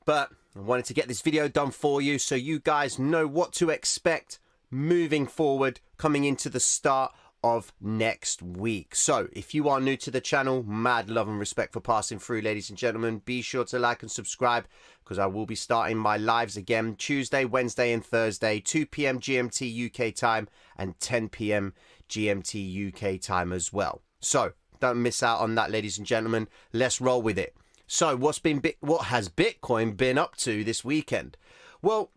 but I wanted to get this video done for you so you guys know what to expect moving forward, coming into the start of next week. So if you are new to the channel, mad love and respect for passing through, ladies and gentlemen. Be sure to like and subscribe, because I will be starting my lives again Tuesday, Wednesday and Thursday, 2 p.m. GMT UK time and 10 p.m. GMT UK time as well. So don't miss out on that, ladies and gentlemen. Let's roll with it. So what has Bitcoin been up to this weekend? Well,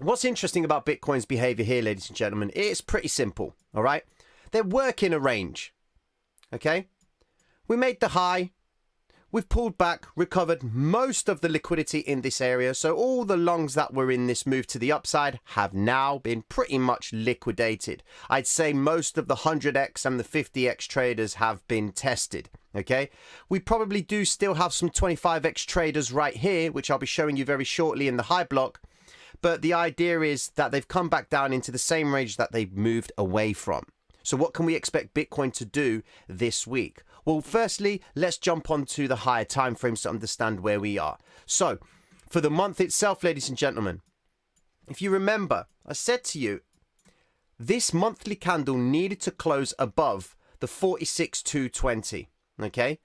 what's interesting about Bitcoin's behavior here, ladies and gentlemen, it's pretty simple, all right? They're working a range, okay? We made the high. We've pulled back, recovered most of the liquidity in this area. So all the longs that were in this move to the upside have now been pretty much liquidated. I'd say most of the 100x and the 50x traders have been tested, okay? We probably do still have some 25x traders right here, which I'll be showing you very shortly in the high block. But the idea is that they've come back down into the same range that they've moved away from. So what can we expect Bitcoin to do this week? Well, firstly, let's jump onto the higher time frames to understand where we are. So for the month itself, ladies and gentlemen, if you remember, I said to you, this monthly candle needed to close above the 46,220, okay?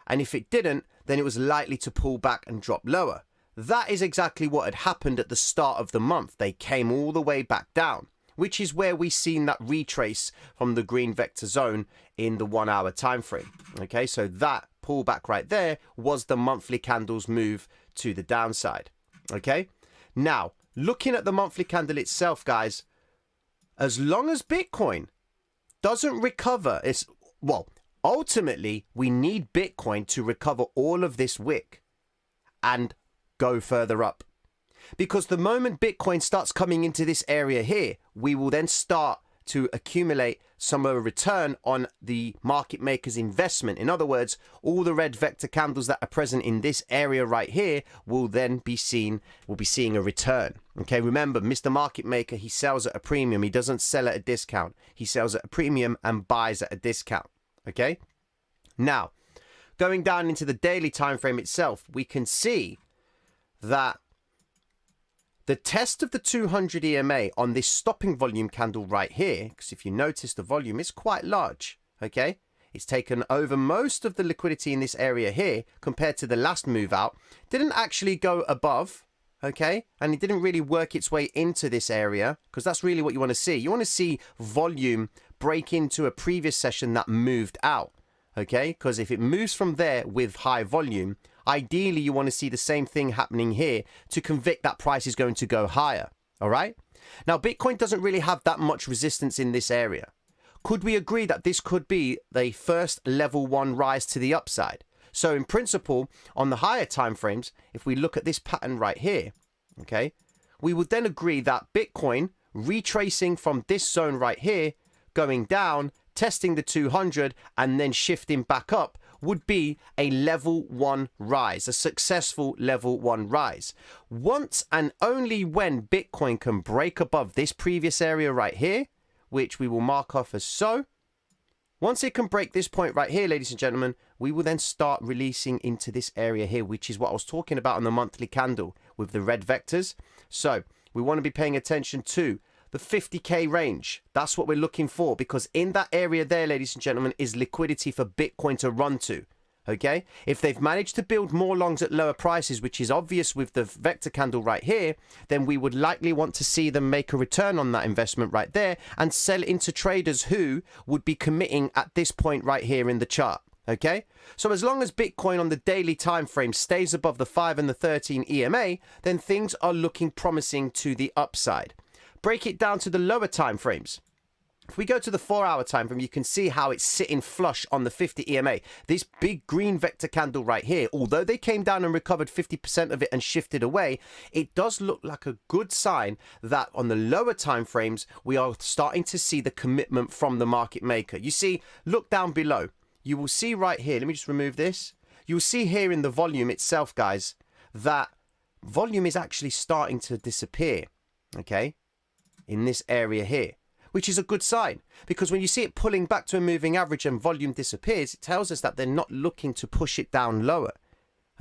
And if it didn't, then it was likely to pull back and drop lower. That is exactly what had happened at the start of the month. They came all the way back down, which is where we've seen that retrace from the green vector zone in the 1 hour time frame. Okay, so that pullback right there was the monthly candle's move to the downside. Okay, now looking at the monthly candle itself, guys, as long as Bitcoin doesn't recover, ultimately we need Bitcoin to recover all of this wick and go further up. Because the moment Bitcoin starts coming into this area here, we will then start to accumulate some of a return on the market maker's investment. In other words, all the red vector candles that are present in this area right here will then be seeing a return. Okay, remember, Mr. Market Maker, he sells at a premium. He doesn't sell at a discount. He sells at a premium and buys at a discount. Okay, now going down into the daily time frame itself, we can see that the test of the 200 EMA on this stopping volume candle right here, because if you notice the volume is quite large, okay? It's taken over most of the liquidity in this area here compared to the last move out. Didn't actually go above, okay? And it didn't really work its way into this area, because that's really what you want to see. You want to see volume break into a previous session that moved out, okay? Because if it moves from there with high volume, ideally you want to see the same thing happening here to convict that price is going to go higher, all right? Now, Bitcoin doesn't really have that much resistance in this area. Could we agree that this could be the first level 1 rise to the upside? So in principle, on the higher time frames, if we look at this pattern right here, okay, we would then agree that Bitcoin retracing from this zone right here, going down, testing the 200, and then shifting back up would be a level 1 rise, a successful level 1 rise. Once and only when Bitcoin can break above this previous area right here, which we will mark off as so. Once it can break this point right here, ladies and gentlemen, we will then start releasing into this area here, which is what I was talking about on the monthly candle with the red vectors. So we want to be paying attention to the 50K range. That's what we're looking for, because in that area there, ladies and gentlemen, is liquidity for Bitcoin to run to. Okay, if they've managed to build more longs at lower prices, which is obvious with the vector candle right here, then we would likely want to see them make a return on that investment right there and sell into traders who would be committing at this point right here in the chart. Okay, so as long as Bitcoin on the daily time frame stays above the 5 and the 13 EMA, then things are looking promising to the upside. Break it down to the lower time frames. If we go to the 4-hour time frame, you can see how it's sitting flush on the 50 EMA. This big green vector candle right here, although they came down and recovered 50% of it and shifted away, it does look like a good sign that on the lower time frames, we are starting to see the commitment from the market maker. You see, look down below. You will see right here, let me just remove this. You'll see here in the volume itself, guys, that volume is actually starting to disappear, okay, in this area here, which is a good sign, because when you see it pulling back to a moving average and volume disappears, it tells us that they're not looking to push it down lower.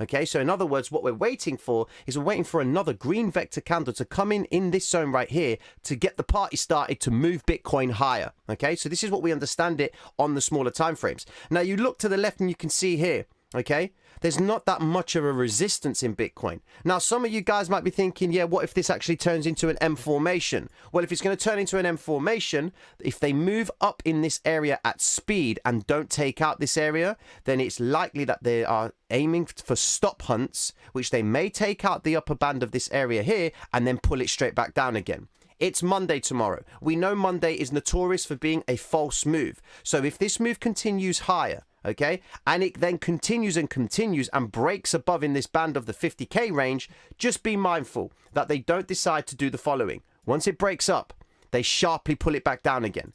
Okay, so in other words, what we're waiting for is we're waiting for another green vector candle to come in this zone right here to get the party started to move Bitcoin higher. Okay, so this is what we understand it on the smaller time frames. Now you look to the left and you can see here, okay, there's not that much of a resistance in Bitcoin. Now, some of you guys might be thinking, yeah, what if this actually turns into an M formation? Well, if it's going to turn into an M formation, if they move up in this area at speed and don't take out this area, then it's likely that they are aiming for stop hunts, which they may take out the upper band of this area here and then pull it straight back down again. It's Monday tomorrow. We know Monday is notorious for being a false move. So if this move continues higher, okay, and it then continues and breaks above in this band of the 50K range, just be mindful that they don't decide to do the following. Once it breaks up, they sharply pull it back down again.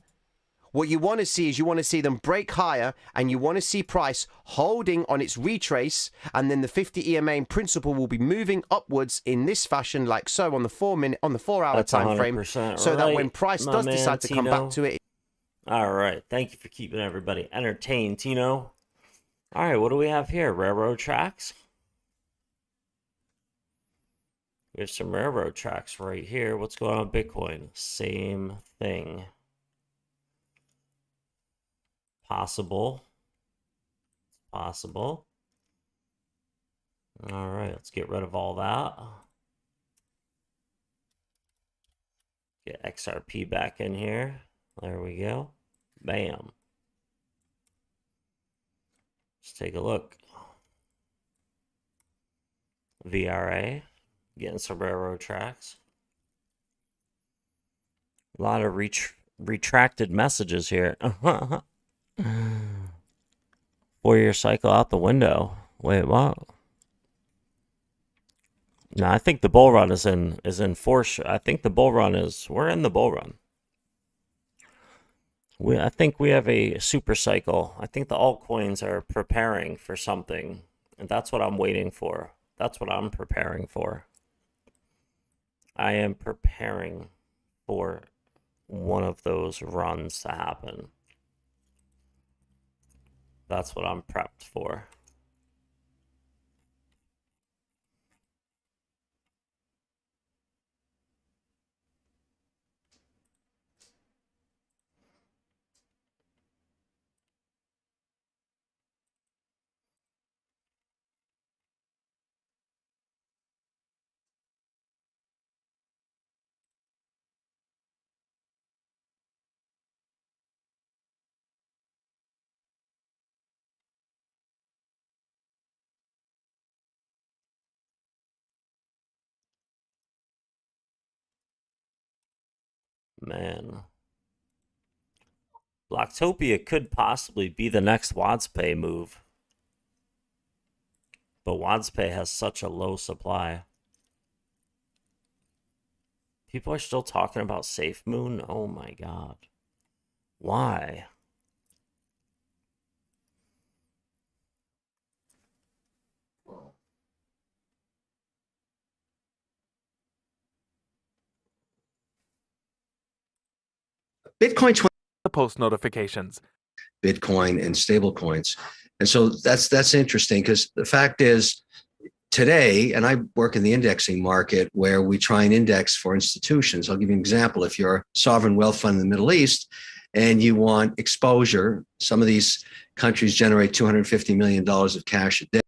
What you want to see is you want to see them break higher, and you want to see price holding on its retrace, and then the 50 EMA in principle will be moving upwards in this fashion, like so, on the 4-hour time frame, so that when price does decide to come back to it. All right, thank you for keeping everybody entertained, Tino. All right, what do we have here? Railroad tracks. We have some railroad tracks right here. What's going on with Bitcoin? Same thing. Possible. Possible. All right, let's get rid of all that. Get XRP back in here. There we go. Bam. Let's take a look. VRA. Getting some railroad tracks. A lot of retracted messages here. 4-year cycle out the window. Wait, what? No, I think the bull run is in force. I think the bull run we're in the bull run. I think we have a super cycle. I think the altcoins are preparing for something, and that's what I'm waiting for. That's what I'm preparing for. I am preparing for one of those runs to happen. That's what I'm prepped for. Man. Blocktopia could possibly be the next WadsPay move. But WadsPay has such a low supply. People are still talking about SafeMoon? Oh my god. Why? Bitcoin 20 The post notifications. Bitcoin and stable coins. And so that's interesting because the fact is today, and I work in the indexing market where we try and index for institutions. I'll give you an example. If you're a sovereign wealth fund in the Middle East and you want exposure, some of these countries generate $250 million of cash a day.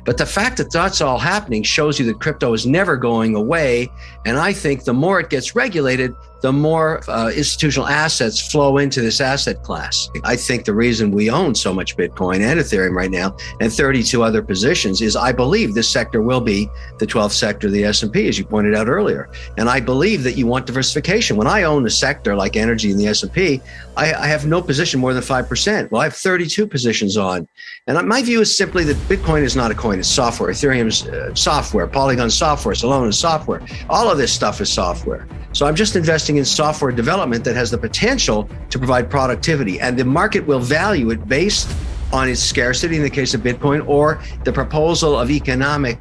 But the fact that that's all happening shows you that crypto is never going away. And I think the more it gets regulated, the more institutional assets flow into this asset class. I think the reason we own so much Bitcoin and Ethereum right now and 32 other positions is I believe this sector will be the 12th sector of the S&P, as you pointed out earlier. And I believe that you want diversification. When I own a sector like energy in the S&P, I have no position more than 5%. Well, I have 32 positions on. And my view is simply that Bitcoin is not a coin, it's software. Ethereum's software, Polygon software, Solana is software. All of this stuff is software. So I'm just investing in software development that has the potential to provide productivity, and the market will value it based on its scarcity in the case of Bitcoin, or the proposal of economic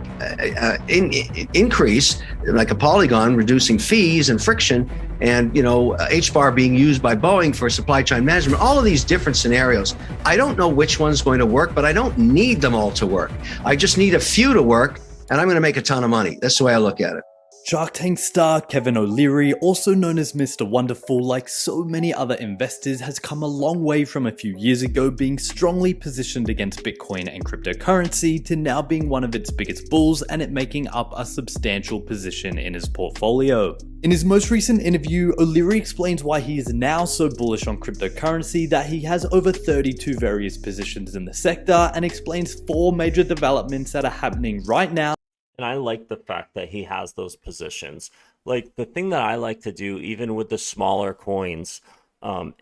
increase, like a Polygon, reducing fees and friction, and HBAR being used by Boeing for supply chain management. All of these different scenarios. I don't know which one's going to work, but I don't need them all to work. I just need a few to work, and I'm going to make a ton of money. That's the way I look at it. Shark Tank star Kevin O'Leary, also known as Mr. Wonderful, like so many other investors, has come a long way from a few years ago being strongly positioned against Bitcoin and cryptocurrency to now being one of its biggest bulls and it making up a substantial position in his portfolio. In his most recent interview, O'Leary explains why he is now so bullish on cryptocurrency that he has over 32 various positions in the sector and explains 4 major developments that are happening right now. And I like the fact that he has those positions. Like, the thing that I like to do, even with the smaller coins,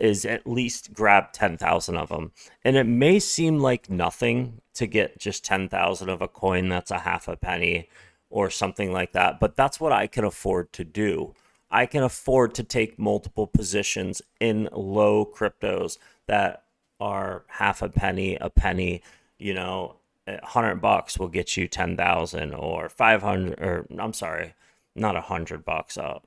is at least grab 10,000 of them. And it may seem like nothing to get just 10,000 of a coin that's a half a penny or something like that, but that's what I can afford to do. I can afford to take multiple positions in low cryptos that are half a penny, $100 will get you 10,000 or 500, or I'm sorry, not $100.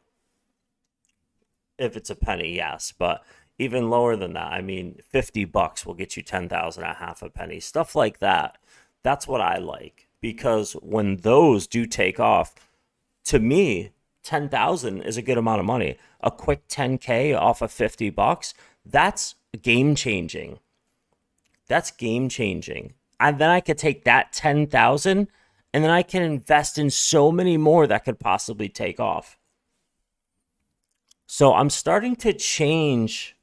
If it's a penny, yes, but even lower than that, I mean, $50 will get you 10,000 at half a penny, stuff like that. That's what I like, because when those do take off, to me, 10,000 is a good amount of money. A quick 10K off of $50, that's game changing. That's game changing. And then I could take that 10,000 and then I can invest in so many more that could possibly take off. So I'm starting to change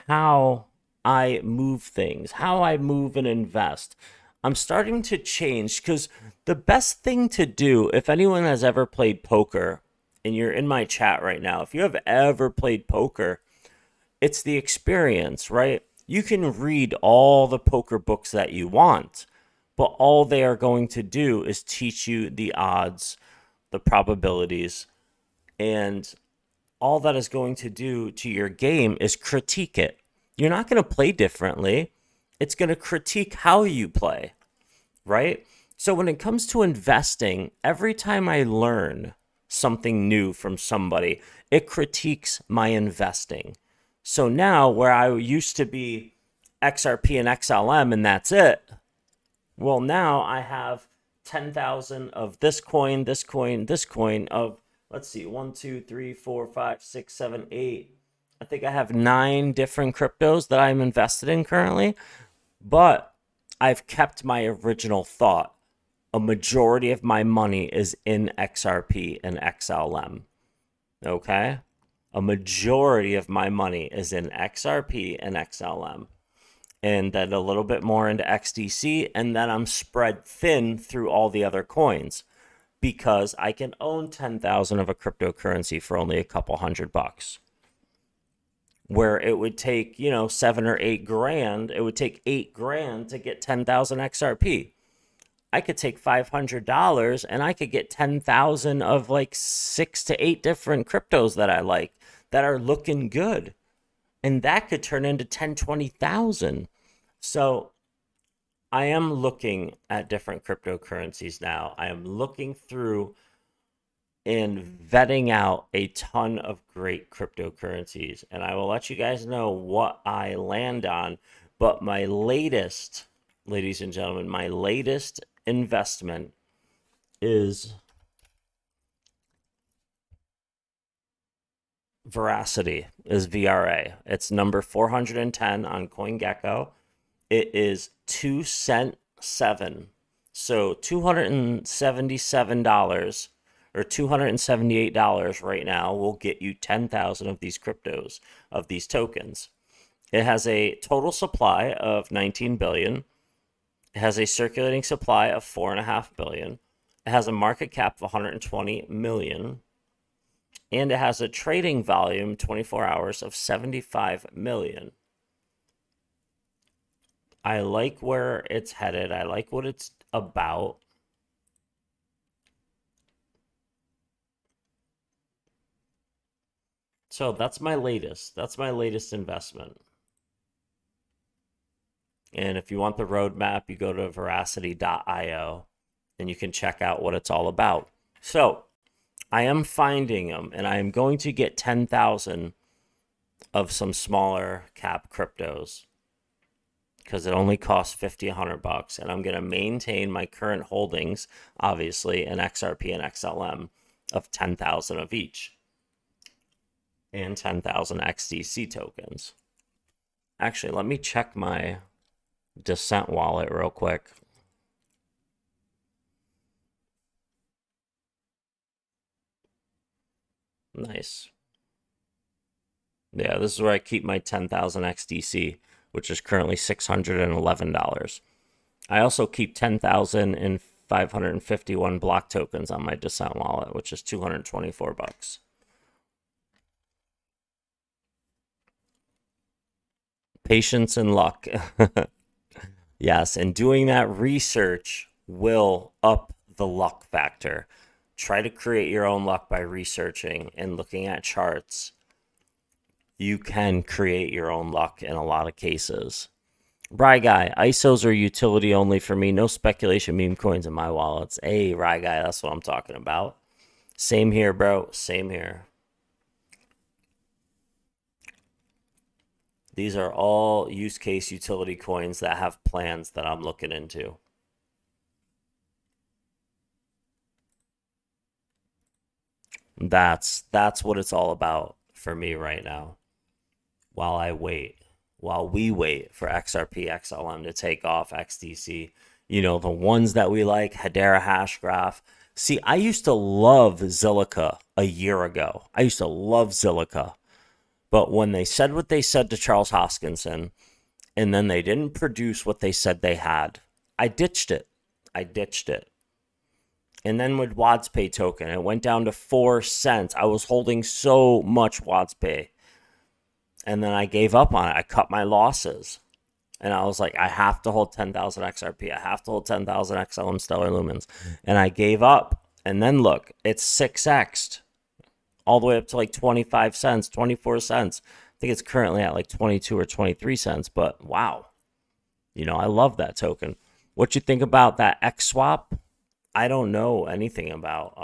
how I move things, how I move and invest. I'm starting to change because the best thing to do, if anyone has ever played poker, and you're in my chat right now, if you have ever played poker, it's the experience, right? You can read all the poker books that you want, but all they are going to do is teach you the odds, the probabilities, and all that is going to do to your game is critique it. You're not going to play differently. It's going to critique how you play, right? So when it comes to investing, every time I learn something new from somebody, it critiques my investing. So now, where I used to be XRP and XLM and that's it, well, now I have 10,000 of this coin of, let's see, 1, 2, 3, 4, 5, 6, 7, 8. I think I have 9 different cryptos that I'm invested in currently, but I've kept my original thought. A majority of my money is in XRP and XLM, okay? A majority of my money is in XRP and XLM, and then a little bit more into XDC, and then I'm spread thin through all the other coins because I can own 10,000 of a cryptocurrency for only a couple $100. where it would take, 7 or 8 grand. It would take 8 grand to get 10,000 XRP. I could take $500 and I could get 10,000 of like 6 to 8 different cryptos that I like that are looking good. And that could turn into 10, 20,000. So I am looking at different cryptocurrencies now. I am looking through and vetting out a ton of great cryptocurrencies. And I will let you guys know what I land on. But my latest, ladies and gentlemen, my latest investment is Veracity, is VRA. It's number 410 on CoinGecko. It is 2 cent 7. So $277 or $278 right now will get you 10,000 of these cryptos, of these tokens. It has a total supply of 19 billion. It has a circulating supply of 4.5 billion. It has a market cap of 120 million. And it has a trading volume 24 hours of 75 million. I like where it's headed. I like what it's about. So that's my latest. That's my latest investment. And if you want the roadmap, you go to veracity.io and you can check out what it's all about. So I am finding them, and I am going to get 10,000 of some smaller cap cryptos because it only costs $50, $100, and I'm going to maintain my current holdings, obviously, in XRP and XLM of 10,000 of each, and 10,000 XDC tokens. Actually, let me check my Descent wallet real quick. Nice. Yeah, this is where I keep my 10,000 XDC, which is currently $611. I also keep 10,551 block tokens on my Descent wallet, which is $224. Patience and luck. Yes, and doing that research will up the luck factor. Try to create your own luck by researching and looking at charts. You can create your own luck in a lot of cases. Rye Guy, ISOs are utility only for me. No speculation meme coins in my wallets. Hey, Rye Guy, that's what I'm talking about. Same here, bro. Same here. These are all use case utility coins that have plans that I'm looking into. That's what it's all about for me right now. While we wait for XRP, XLM to take off, XDC, the ones that we like, Hedera Hashgraph. See, I used to love Zilliqa a year ago. I used to love Zilliqa. But when they said what they said to Charles Hoskinson, and then they didn't produce what they said they had, I ditched it. And then with WadsPay token, it went down to 4 cents. I was holding so much WadsPay. And then I gave up on it. I cut my losses. And I was like, I have to hold 10,000 XRP. I have to hold 10,000 XLM Stellar Lumens. And I gave up. And then look, it's 6x'd. All the way up to like 25 cents, 24 cents. I think it's currently at like 22 or 23 cents. But wow. I love that token. What you think about that XSwap? I don't know anything about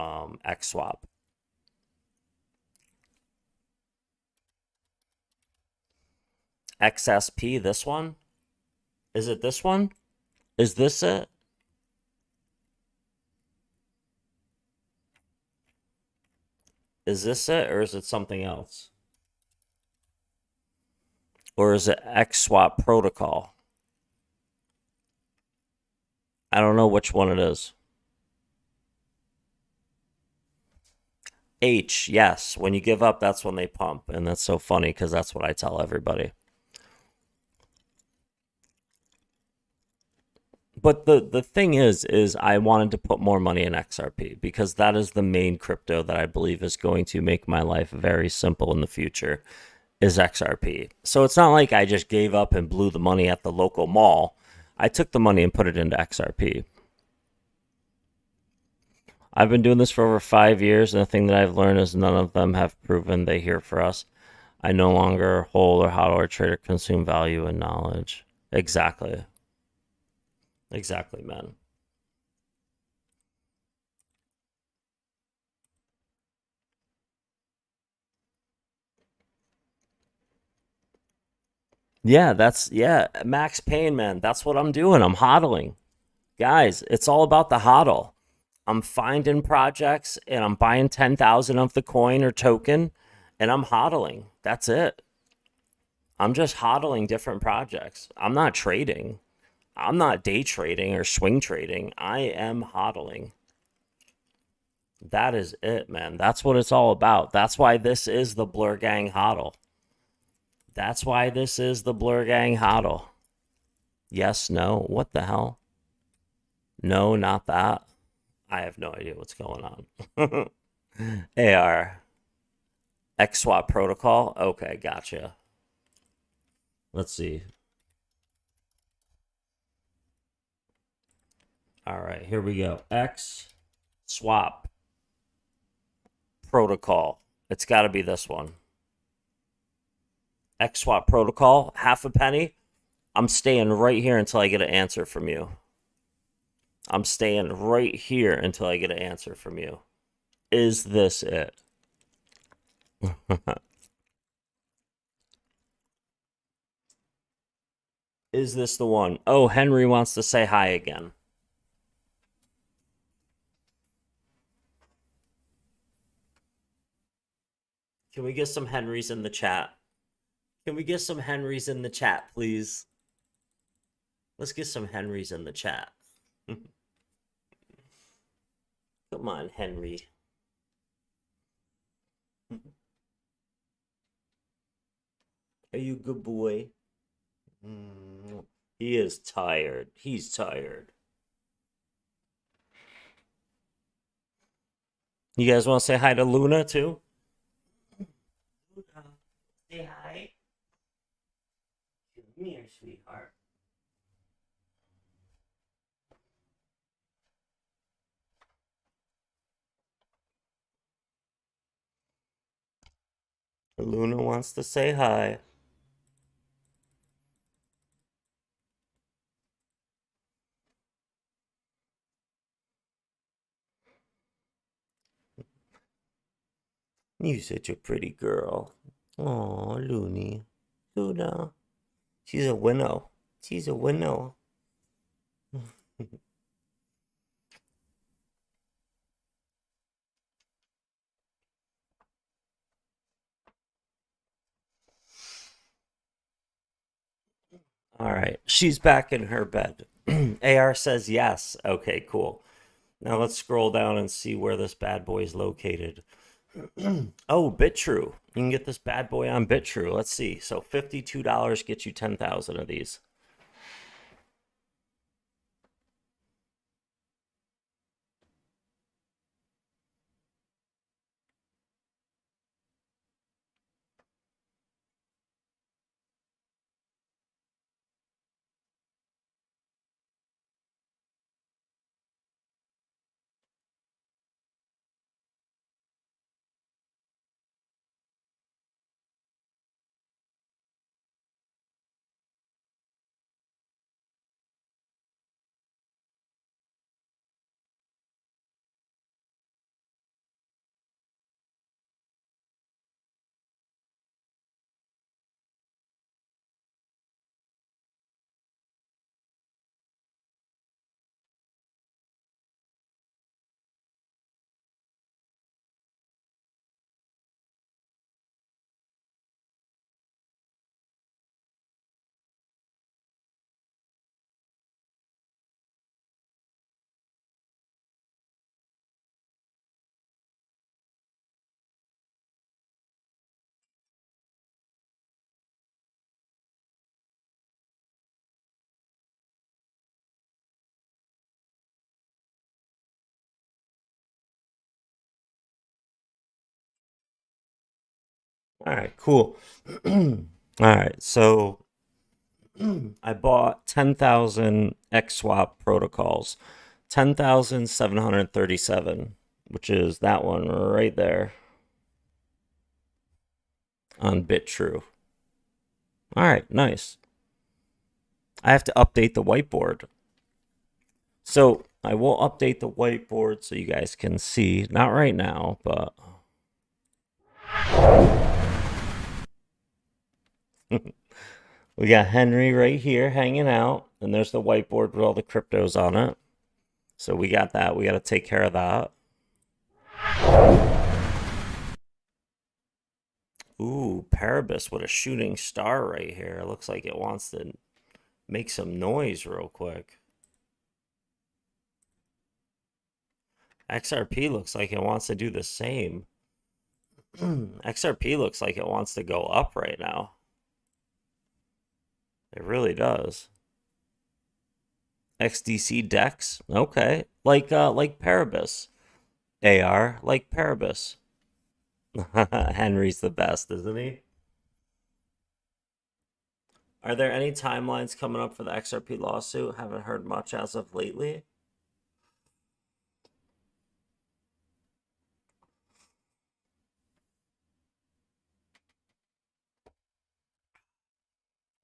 XSwap. XSP, this one? Is it this one? Is this it? Is this it, or is it something else? Or is it XSwap protocol? I don't know which one it is. H, yes. When you give up, that's when they pump. And that's so funny because that's what I tell everybody. But the thing is I wanted to put more money in XRP because that is the main crypto that I believe is going to make my life very simple in the future. is XRP. So it's not like I just gave up and blew the money at the local mall. I took the money and put it into XRP. I've been doing this for over 5 years, and the thing that I've learned is none of them have proven they here for us. I no longer hold or hodl or trade or consume value and knowledge. Exactly. Exactly, man. Yeah, Max Payne, man. That's what I'm doing. I'm hodling. Guys, it's all about the hodl. I'm finding projects and I'm buying 10,000 of the coin or token and I'm hodling. That's it. I'm just hodling different projects. I'm not trading. I'm not day trading or swing trading. I am hodling. That is it, man. That's what it's all about. That's why this is the Blur Gang hodl. That's why this is the Blur Gang hodl. Yes, no. What the hell? No, not that. I have no idea what's going on. AR. XSwap protocol? Okay, gotcha. Let's see. All right, here we go. XSwap protocol. It's got to be this one. XSwap protocol, half a penny. I'm staying right here until I get an answer from you. I'm staying right here until I get an answer from you. Is this it? Is this the one? Oh, Henry wants to say hi again. Can we get some Henrys in the chat? Can we get some Henrys in the chat, please? Let's get some Henrys in the chat. Come on, Henry. Are you a good boy? He is tired. He's tired. You guys want to say hi to Luna, too? Luna, say hi. Come here, sweetheart. Luna wants to say hi. You're such a pretty girl. Oh, Looney. Luna. She's a winnow. She's a winnow. All right. She's back in her bed. AR says yes. Okay, cool. Now let's scroll down and see where this bad boy is located. Oh, BitTrue. You can get this bad boy on BitTrue. Let's see. So $52 gets you 10,000 of these. All right, cool. All right, so I bought 10,000 XSwap protocols, 10,737, which is that one right there on BitTrue. All right, nice. I have to update the whiteboard. So I will update the whiteboard so you guys can see. Not right now, but... We got Henry right here hanging out, and there's the whiteboard with all the cryptos on it. So we got that. We got to take care of that. Ooh, Paribus with a shooting star right here. It looks like it wants to make some noise real quick. XRP looks like it wants to do the same. XRP looks like it wants to go up right now. It really does. XDC Dex, okay, like Paribus. AR, like Paribus. Henry's the best, isn't he? Are there any timelines coming up for the XRP lawsuit? Haven't heard much as of lately.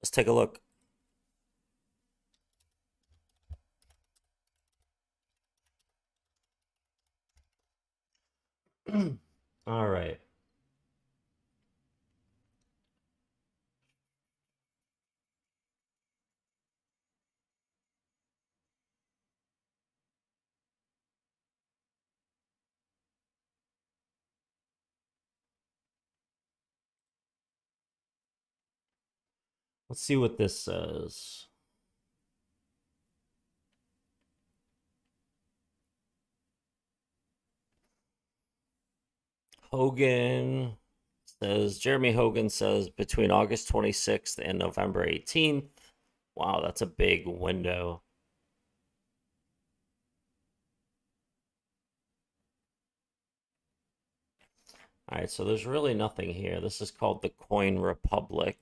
Let's take a look. All right. Let's see what this says. Jeremy Hogan says between August 26th and November 18th. Wow, that's a big window. All right, so there's really nothing here. This is called the Coin Republic.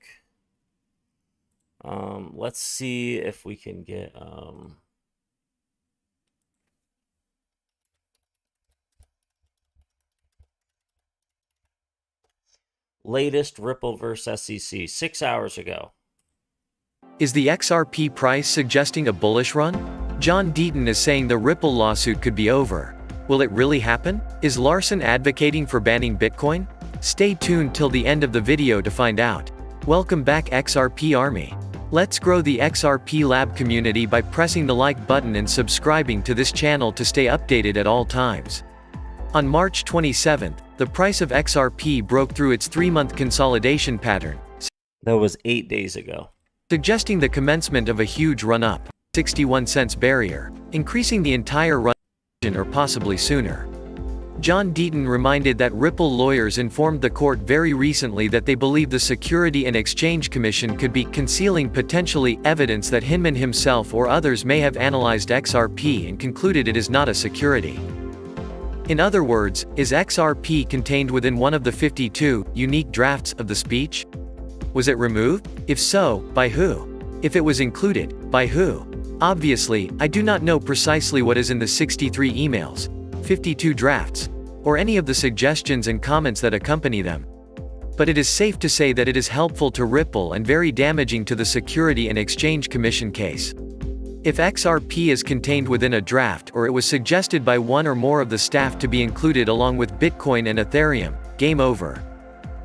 Let's see if we can get latest Ripple versus SEC 6 hours ago. Is the XRP price suggesting a bullish run? John Deaton is saying the Ripple lawsuit could be over. Will it really happen? Is Larson advocating for banning Bitcoin? Stay tuned till the end of the video to find out. Welcome back XRP Army. Let's grow the XRP Lab community by pressing the like button and subscribing to this channel to stay updated at all times. On March 27th, the price of XRP broke through its 3-month consolidation pattern. That was 8 days ago. Suggesting the commencement of a huge run-up, 61 cents barrier, increasing the entire run or possibly sooner. John Deaton reminded that Ripple lawyers informed the court very recently that they believe the Security and Exchange Commission could be concealing potentially evidence that Hinman himself or others may have analyzed XRP and concluded it is not a security. In other words, is XRP contained within one of the 52 unique drafts of the speech? Was it removed? If so, by who? If it was included, by who? Obviously, I do not know precisely what is in the 63 emails, 52 drafts, or any of the suggestions and comments that accompany them. But it is safe to say that it is helpful to Ripple and very damaging to the Security and Exchange Commission case. If XRP is contained within a draft or it was suggested by one or more of the staff to be included along with Bitcoin and Ethereum, game over.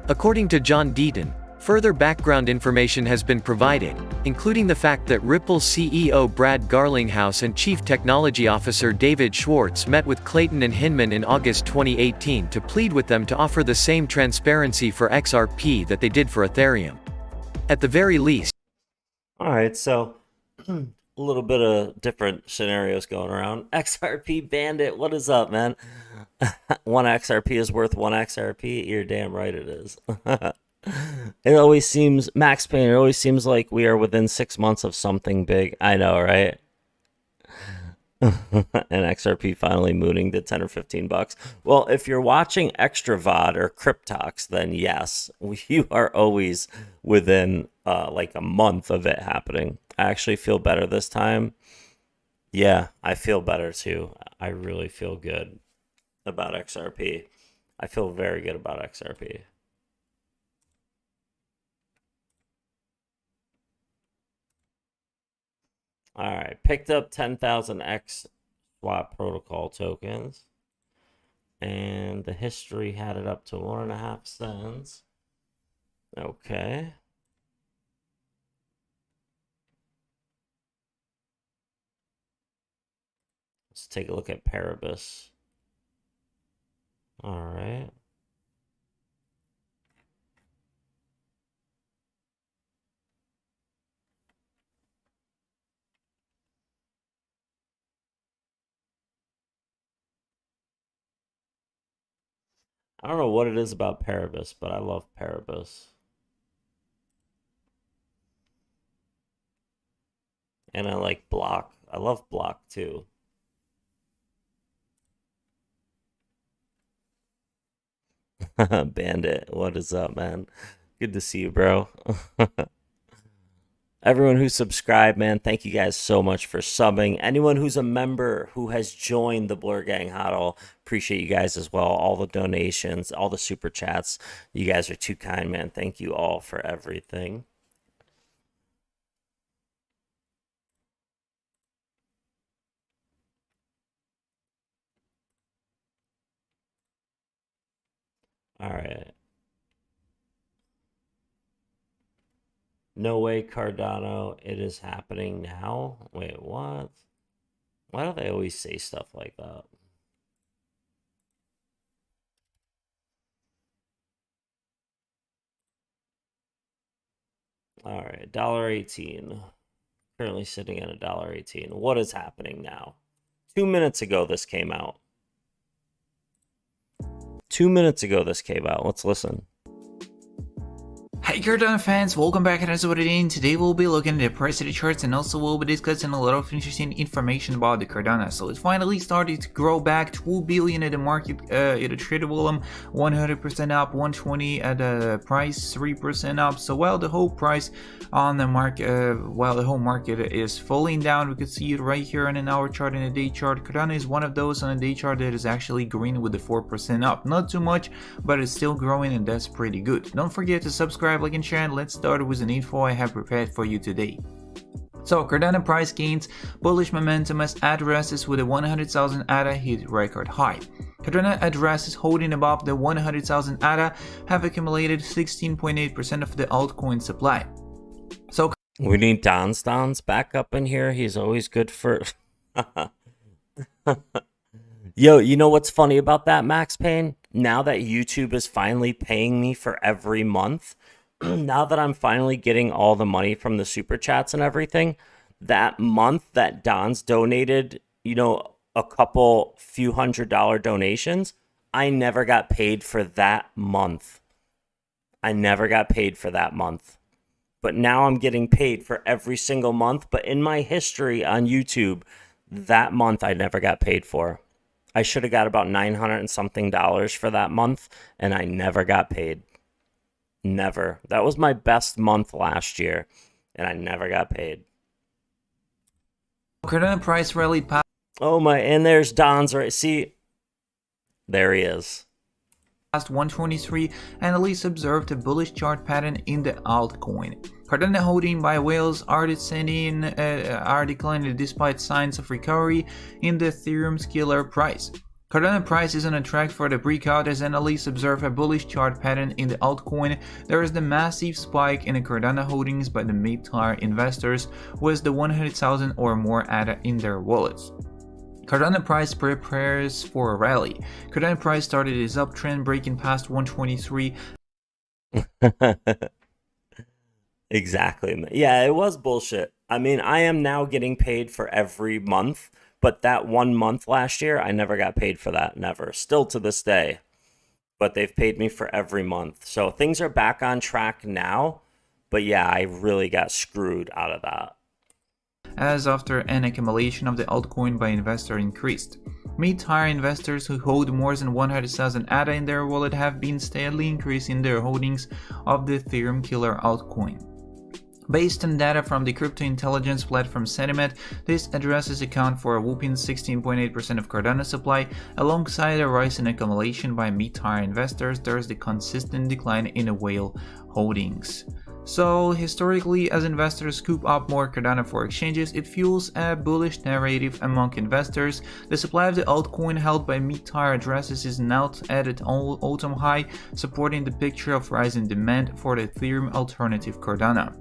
According to John Deaton, further background information has been provided, including the fact that Ripple CEO Brad Garlinghouse and Chief Technology Officer David Schwartz met with Clayton and Hinman in August 2018 to plead with them to offer the same transparency for XRP that they did for Ethereum. At the very least. All right, so a little bit of different scenarios going around. XRP Bandit, what is up, man? One XRP is worth one XRP? You're damn right it is. It always seems, Max Payne, it always seems like we are within 6 months of something big. I know, right? And XRP finally mooning to 10 or 15 bucks. Well, if you're watching Extra VOD or Cryptox, then yes, you are always within like a month of it happening. I actually feel better this time. Yeah, I feel better too. I really feel good about XRP. I feel very good about XRP. All right, picked up 10,000 X swap protocol tokens, and the history had it up to 1.5 cents. Okay. Let's take a look at Paribus. All right. I don't know what it is about Paribus, but I love Paribus. And I like Block. I love Block too. Bandit, what is up, man? Good to see you, bro. Everyone who subscribed, man, thank you guys so much for subbing. Anyone who's a member who has joined the Blur Gang Huddle, appreciate you guys as well. All the donations, all the super chats. You guys are too kind, man. Thank you all for everything. All right. No way, Cardano. It is happening now. Wait, what? Why do they always say stuff like that? All right, $1.18. Currently sitting at $1.18. What is happening now? 2 minutes ago, this came out. 2 minutes ago, this came out. Let's listen. Hey Cardano fans, welcome back to another video. Today we'll be looking at the price of the charts and also we'll be discussing a lot of interesting information about the Cardano. So it finally started to grow back 2 billion at the market, at a traded volume, 100% up, 120 at the price, 3% up. So while the whole price on the market, while the whole market is falling down, we can see it right here on an hour chart and a day chart. Cardano is one of those on a day chart that is actually green with the 4% up. Not too much, but it's still growing and that's pretty good. Don't forget to subscribe, like and share, and let's start with an info I have prepared for you today. So Cardano price gains bullish momentum as addresses with a 100,000 ADA hit record high. Cardano addresses holding above the 100,000 ADA have accumulated 16.8% of the altcoin supply. So we need Don's back up in here. He's always good for... Yo, you know what's funny about that, Max Payne? Now that YouTube is finally paying me for every month, now that I'm finally getting all the money from the super chats and everything, that month that Don's donated, you know, a couple few $100 donations, I never got paid for that month. I never got paid for that month. But now I'm getting paid for every single month. But in my history on YouTube, that month I never got paid for. I should have got about $900 and something for that month, and I never got paid. Never. That was my best month last year, and I never got paid. Cardano price rallied past. Oh my! And there's Don's right. See, there he is. Past 123, analysts observed a bullish chart pattern in the altcoin. Cardano holding by whales are declining despite signs of recovery in the Ethereum scalar price. Cardano price is on a track for the breakout as analysts observe a bullish chart pattern in the altcoin. There is the massive spike in the Cardano holdings by the mid-tier investors with the 100,000 or more ADA in their wallets. Cardano price prepares for a rally. Cardano price started its uptrend, breaking past 123. Exactly. Yeah, it was bullshit. I mean, I am now getting paid for every month, but that 1 month last year, I never got paid for that. Never. Still to this day. But they've paid me for every month. So things are back on track now. But yeah, I really got screwed out of that. as after an accumulation of the altcoin by investor increased. Mid-tier investors who hold more than 100,000 ADA in their wallet have been steadily increasing their holdings of the Ethereum killer altcoin. Based on data from the crypto intelligence platform Sentiment, these addresses account for a whopping 16.8% of Cardano supply. Alongside a rise in accumulation by mid-tier investors, there's the consistent decline in whale holdings. So, historically, as investors scoop up more Cardano for exchanges, it fuels a bullish narrative among investors. The supply of the altcoin held by mid-tier addresses is now at an all-time high, supporting the picture of rising demand for the Ethereum alternative Cardano.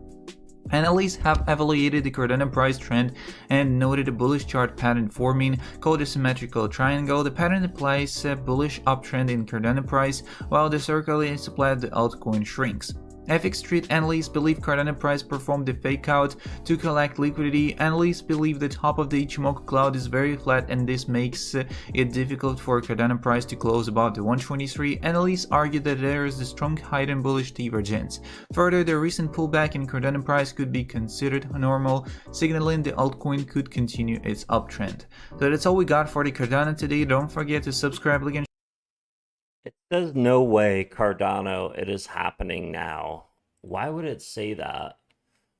Analysts have evaluated the Cardano price trend and noted a bullish chart pattern forming called a symmetrical triangle. The pattern implies a bullish uptrend in Cardano price, while the circular supply of the altcoin shrinks. FX Street analysts believe Cardano price performed a fake out to collect liquidity. Analysts believe the top of the Ichimoku cloud is very flat and this makes it difficult for Cardano price to close above the 123. Analysts argue that there is a strong hidden bullish divergence. Further, the recent pullback in Cardano price could be considered normal, signaling the altcoin could continue its uptrend. So that's all we got for the Cardano today. Don't forget to subscribe, like, and It says no way Cardano, it is happening now. Why would it say that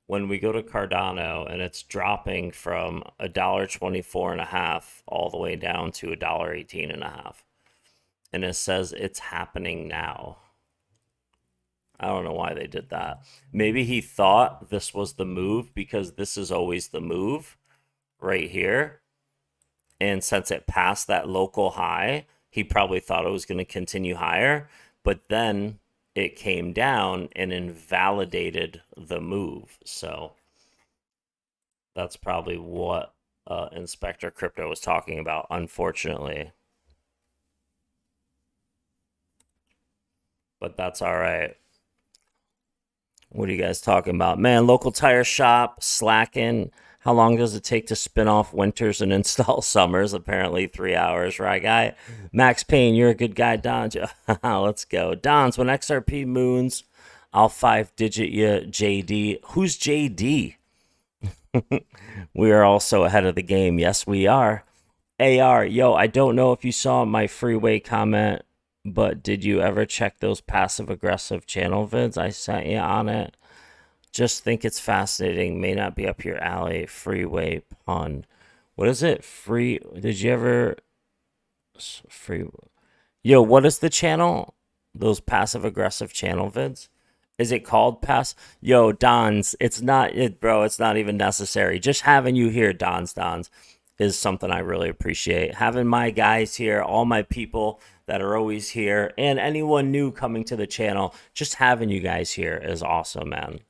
when we go to Cardano and it's dropping from $1.24.5 all the way down to $1.18.5? And it says it's happening now. I don't know why they did that. Maybe he thought this was the move because this is always the move right here. And since it passed that local high, he probably thought it was going to continue higher, but then it came down and invalidated the move. So that's probably what Inspector Crypto was talking about, unfortunately. But that's all right. What are you guys talking about? Man, local tire shop, slacking. How long does it take to spin off winters and install summers? Apparently 3 hours, right, guy? Max Payne, you're a good guy, Don. Let's go. Dons, when XRP moons, I'll 5-digit you, JD. Who's JD? We are also ahead of the game. Yes, we are. AR, yo, I don't know if you saw my freeway comment, but did you ever check those passive-aggressive channel vids I sent you on it? Just think it's fascinating. May not be up your alley. Freeway pun. What is it? Free. Did you ever? Free. Yo, what is the channel? Those passive aggressive channel vids. Is it called pass? Yo, Dons. It's not it, bro. It's not even necessary. Just having you here, Dons, is something I really appreciate. Having my guys here, all my people that are always here, and anyone new coming to the channel, just having you guys here is awesome, man.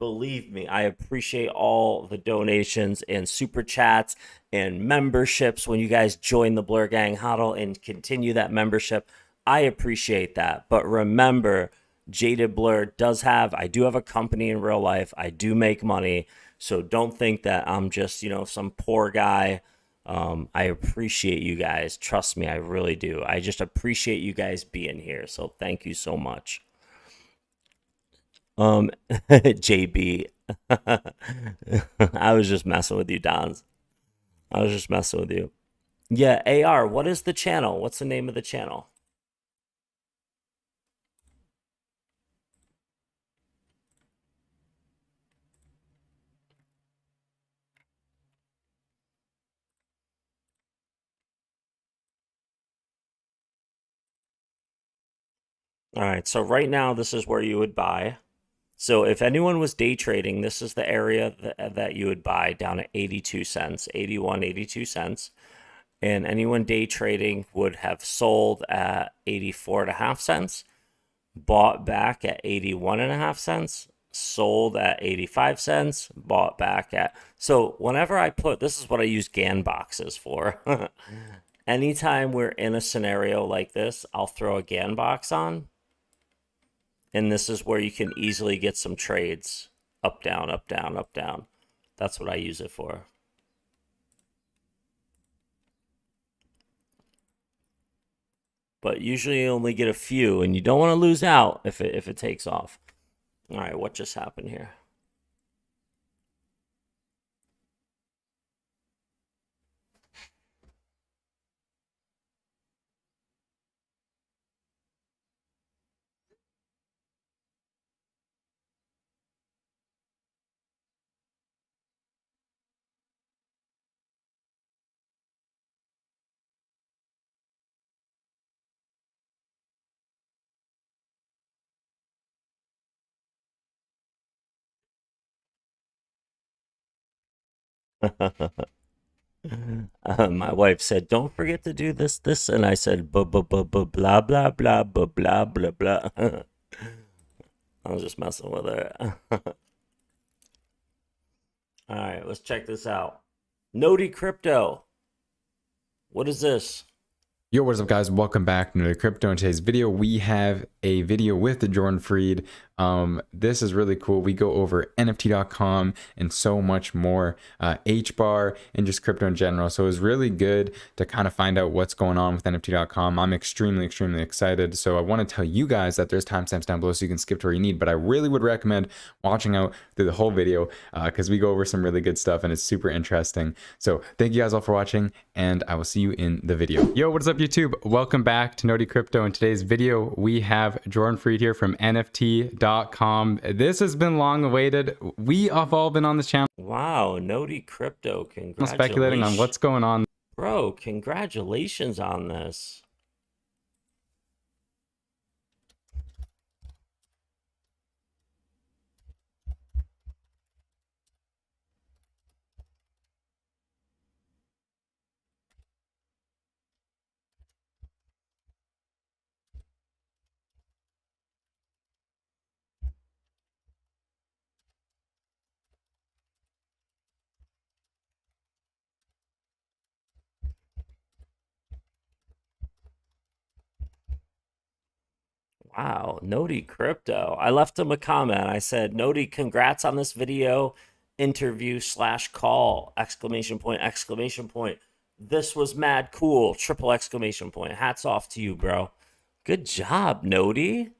Believe me, I appreciate all the donations and super chats and memberships when you guys join the Blur Gang Huddle and continue that membership. I appreciate that. But remember, Jaded Blur I do have a company in real life. I do make money. So don't think that I'm just, some poor guy. I appreciate you guys. Trust me, I really do. I just appreciate you guys being here. So thank you so much. JB. I was just messing with you, Dons. I was just messing with you. Yeah, AR, what is the channel? What's the name of the channel? All right, so right now this is where you would buy. So if anyone was day trading, this is the area that you would buy down at 82 cents, 81, 82 cents. And anyone day trading would have sold at 84.5 cents, bought back at 81.5 cents, sold at 85 cents, bought back at... So whenever I put... This is what I use GAN boxes for. Anytime we're in a scenario like this, I'll throw a GAN box on. And this is where you can easily get some trades. Up, down, up, down, up, down. That's what I use it for. But usually you only get a few, and you don't want to lose out if it takes off. All right, what just happened here? My wife said, "Don't forget to do this," and I said, "Blah blah blah blah blah blah blah blah blah blah." I was just messing with her. All right, let's check this out. Noti Crypto. What is this? Yo, what's up, guys? Welcome back to the Crypto. In today's video, we have a video with Jordan Fried. This is really cool. We go over NFT.com and so much more, HBAR and just crypto in general. So it was really good to kind of find out what's going on with NFT.com. I'm extremely excited. So I want to tell you guys that there's timestamps down below so you can skip to where you need, but I really would recommend watching out through the whole video because we go over some really good stuff and it's super interesting. So thank you guys all for watching, and I will see you in the video. Yo, what's up, YouTube? Welcome back to Noti Crypto. In today's video, we have Jordan Fried here from NFT.com. This has been long awaited. We have all been on this channel. Wow, Noti Crypto. Congratulations. Speculating on what's going on. Bro, congratulations on this. Wow, Noti Crypto. I left him a comment. I said, Noti, congrats on this video interview / call, exclamation point, exclamation point. This was mad cool, triple exclamation point. Hats off to you, bro. Good job, Noti.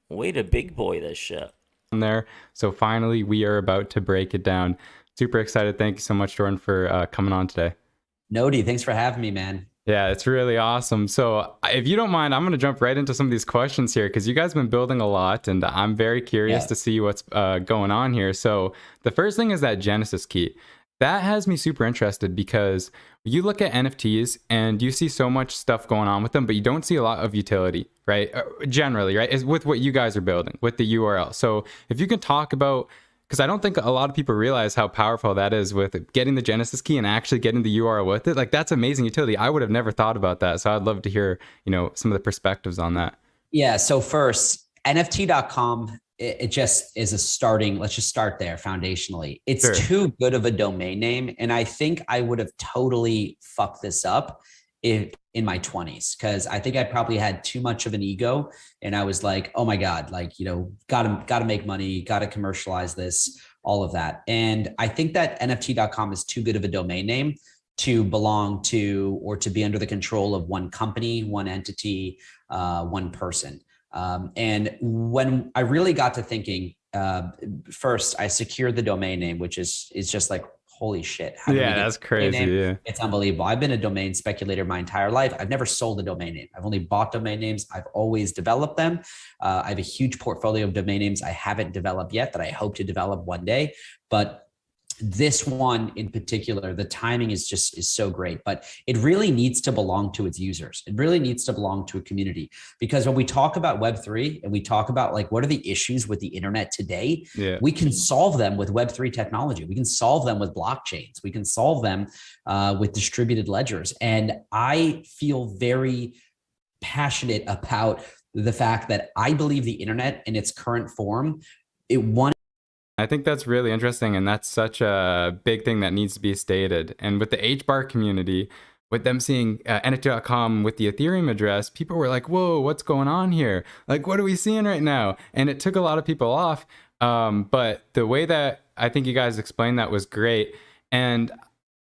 Way to big boy this shit. There. So finally, we are about to break it down. Super excited. Thank you so much, Jordan, for coming on today. Noti, thanks for having me, man. Yeah, it's really awesome. So if you don't mind, I'm going to jump right into some of these questions here because you guys have been building a lot and I'm very curious to see what's going on here. So the first thing is that Genesis key. That has me super interested because you look at NFTs and you see so much stuff going on with them, but you don't see a lot of utility, right? Generally, right? Is with what you guys are building, with the URL. So if you can talk about, because I don't think a lot of people realize how powerful that is with getting the Genesis key and actually getting the URL with it. Like, that's amazing utility. I would have never thought about that. So I'd love to hear, some of the perspectives on that. Yeah. So first, NFT.com, it just is a starting, let's just start there foundationally. It's too good of a domain name. And I think I would have totally fucked this up in my 20s, because I think I probably had too much of an ego and I was like, oh my God, like, gotta make money, gotta commercialize this, all of that. And I think that NFT.com is too good of a domain name to belong to or to be under the control of one company, one entity, one person. And when I really got to thinking, first I secured the domain name, which is just like, holy shit. Yeah, that's crazy. Yeah. It's unbelievable. I've been a domain speculator my entire life. I've never sold a domain name. I've only bought domain names. I've always developed them. I have a huge portfolio of domain names I haven't developed yet that I hope to develop one day. But this one in particular, the timing is so great, but it really needs to belong to its users. It really needs to belong to a community, because when we talk about Web3 and we talk about like, what are the issues with the internet today? We can solve them with Web3 technology. We can solve them with blockchains. We can solve them with distributed ledgers. And I feel very passionate about the fact that I believe the internet in its current form, I think that's really interesting, and that's such a big thing that needs to be stated. And with the HBAR community, with them seeing NFT.com with the Ethereum address, people were like, whoa, what's going on here? Like, what are we seeing right now? And it took a lot of people off. But the way that I think you guys explained that was great. And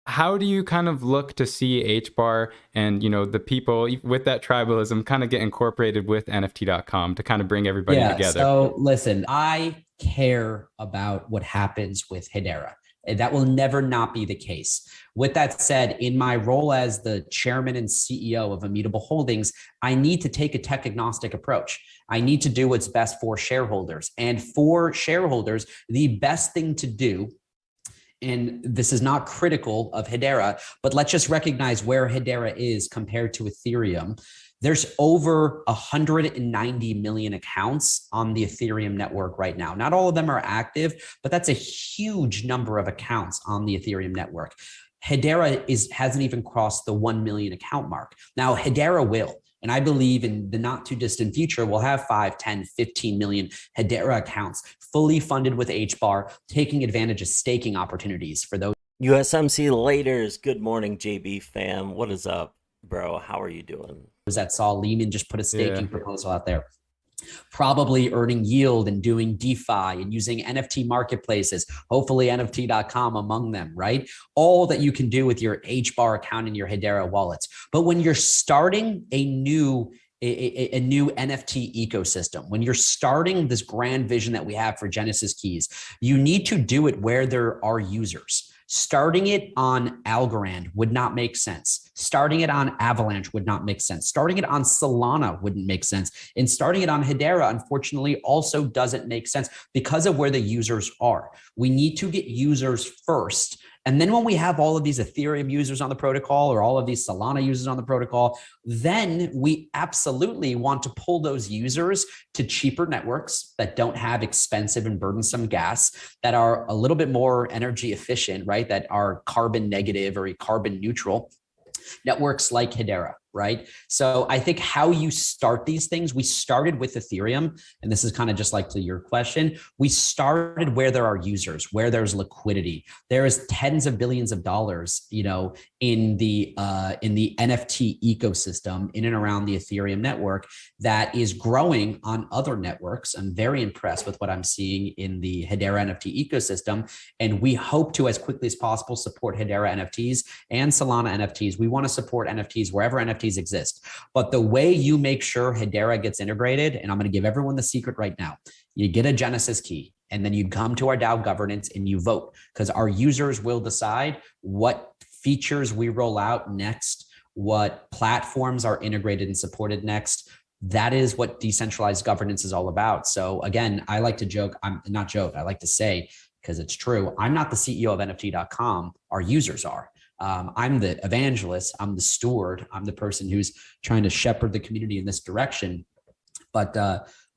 how do you kind of look to see HBAR and, the people with that tribalism kind of get incorporated with NFT.com to kind of bring everybody together? So listen, I care about what happens with Hedera. That will never not be the case. With that said, in my role as the chairman and CEO of Immutable Holdings, I need to take a tech agnostic approach. I need to do what's best for shareholders. And for shareholders, the best thing to do and this is not critical of Hedera, but let's just recognize where Hedera is compared to Ethereum. There's over 190 million accounts on the Ethereum network right now. Not all of them are active, but that's a huge number of accounts on the Ethereum network. Hedera hasn't even crossed the 1 million account mark. Now, Hedera will. And I believe in the not too distant future, we'll have 5, 10, 15 million Hedera accounts fully funded with HBAR, taking advantage of staking opportunities for those. USMC Laters, good morning, JB fam. What is up, bro? How are you doing? That saw Lehman just put a staking proposal out there. Probably earning yield and doing DeFi and using NFT marketplaces, hopefully NFT.com among them, right? All that you can do with your HBAR account and your Hedera wallets. But when you're starting a new NFT ecosystem, when you're starting this grand vision that we have for Genesis Keys, you need to do it where there are users. Starting it on Algorand would not make sense. Starting it on Avalanche would not make sense. Starting it on Solana wouldn't make sense. And starting it on Hedera, unfortunately, also doesn't make sense because of where the users are. We need to get users first. And then when we have all of these Ethereum users on the protocol or all of these Solana users on the protocol, then we absolutely want to pull those users to cheaper networks that don't have expensive and burdensome gas, that are a little bit more energy efficient, right? That are carbon negative or carbon neutral. Networks like Hedera, right? So I think how you start these things, we started with Ethereum, and this is kind of just like to your question, we started where there are users, where there's liquidity. There is tens of billions of dollars, you know, in the NFT ecosystem in and around the Ethereum network that is growing on other networks. I'm very impressed with what I'm seeing in the Hedera NFT ecosystem, and we hope to, as quickly as possible, support Hedera NFTs and Solana NFTs. We want to support NFTs wherever NFTs exist. But the way you make sure Hedera gets integrated, and I'm going to give everyone the secret right now, you get a Genesis key, and then you come to our DAO governance and you vote, because our users will decide what features we roll out next, what platforms are integrated and supported next. That is what decentralized governance is all about. So again, I like to joke, I like to say, because it's true, I'm not the CEO of NFT.com, our users are. I'm the evangelist, I'm the steward, I'm the person who's trying to shepherd the community in this direction. But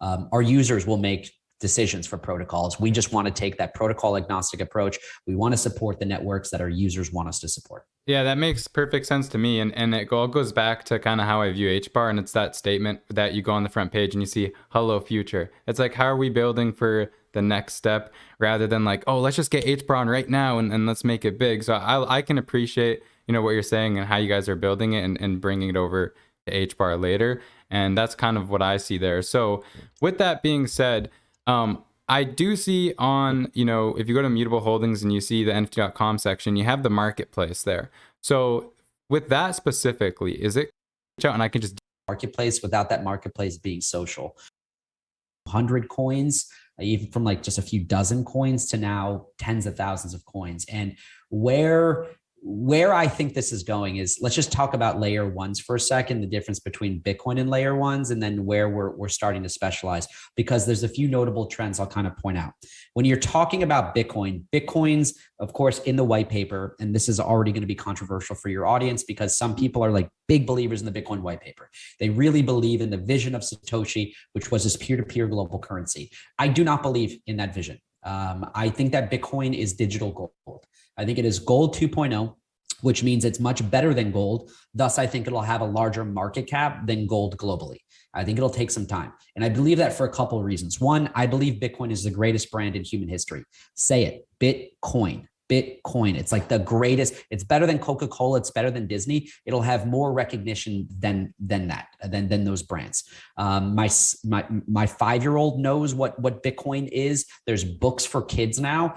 our users will make decisions for protocols. We just want to take that protocol agnostic approach. We want to support the networks that our users want us to support. Yeah, that makes perfect sense to me. And it all goes back to kind of how I view HBAR. And it's that statement that you go on the front page and you see, hello, future. It's like, how are we building for the next step rather than like, oh, let's just get HBAR on right now and let's make it big. So I can appreciate, you know, what you're saying and how you guys are building it and bringing it over to HBAR later. And that's kind of what I see there. So with that being said, I do see on, you know, if you go to Mutable Holdings and you see the NFT.com section, you have the marketplace there. So with that specifically, is it, and I can just marketplace without that marketplace being social. 100 coins, even from like just a few dozen coins to now tens of thousands of coins. And where I think this is going is, let's just talk about layer ones for a second, the difference between Bitcoin and layer ones, and then where we're starting to specialize, because there's a few notable trends I'll kind of point out. When you're talking about Bitcoin's, of course, in the white paper, and this is already going to be controversial for your audience because some people are like big believers in the Bitcoin white paper. They really believe in the vision of Satoshi, which was this peer-to-peer global currency. I do not believe in that vision. I think that Bitcoin is digital gold. I think it is gold 2.0, which means it's much better than gold. Thus, I think it'll have a larger market cap than gold globally. I think it'll take some time. And I believe that for a couple of reasons. One, I believe Bitcoin is the greatest brand in human history. Say it, Bitcoin. Bitcoin. It's like the greatest. It's better than Coca-Cola. It's better than Disney. It'll have more recognition than those brands. My 5-year-old knows what Bitcoin is. There's books for kids now.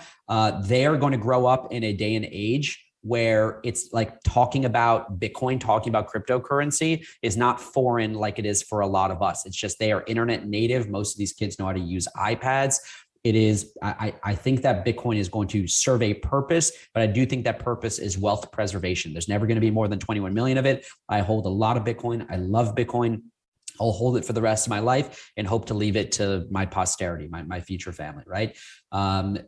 They are going to grow up in a day and age where it's like talking about Bitcoin, talking about cryptocurrency is not foreign like it is for a lot of us. It's just they are internet native. Most of these kids know how to use iPads. It is, I think that Bitcoin is going to serve a purpose, but I do think that purpose is wealth preservation. There's never going to be more than 21 million of it. I hold a lot of Bitcoin. I love Bitcoin. I'll hold it for the rest of my life and hope to leave it to my posterity, my future family, right?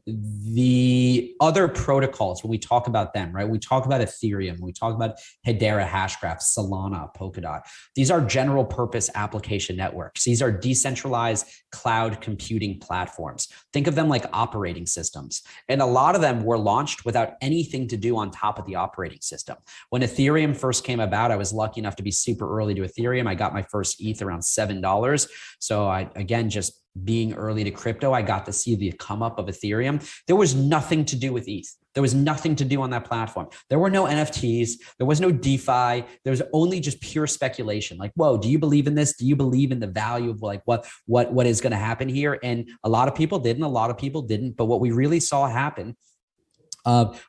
The other protocols, when we talk about them, right? We talk about Ethereum, we talk about Hedera, Hashgraph, Solana, Polkadot. These are general purpose application networks. These are decentralized cloud computing platforms. Think of them like operating systems. And a lot of them were launched without anything to do on top of the operating system. When Ethereum first came about, I was lucky enough to be super early to Ethereum. I got my first ETH around $7. So I, again, just being early to crypto, I got to see the come up of Ethereum. There was nothing to do with ETH. There was nothing to do on that platform. There were no NFTs. There was no DeFi. There was only just pure speculation. Like, whoa, do you believe in this? Do you believe in the value of like what is going to happen here? And a lot of people did, and a lot of people didn't. But what we really saw happen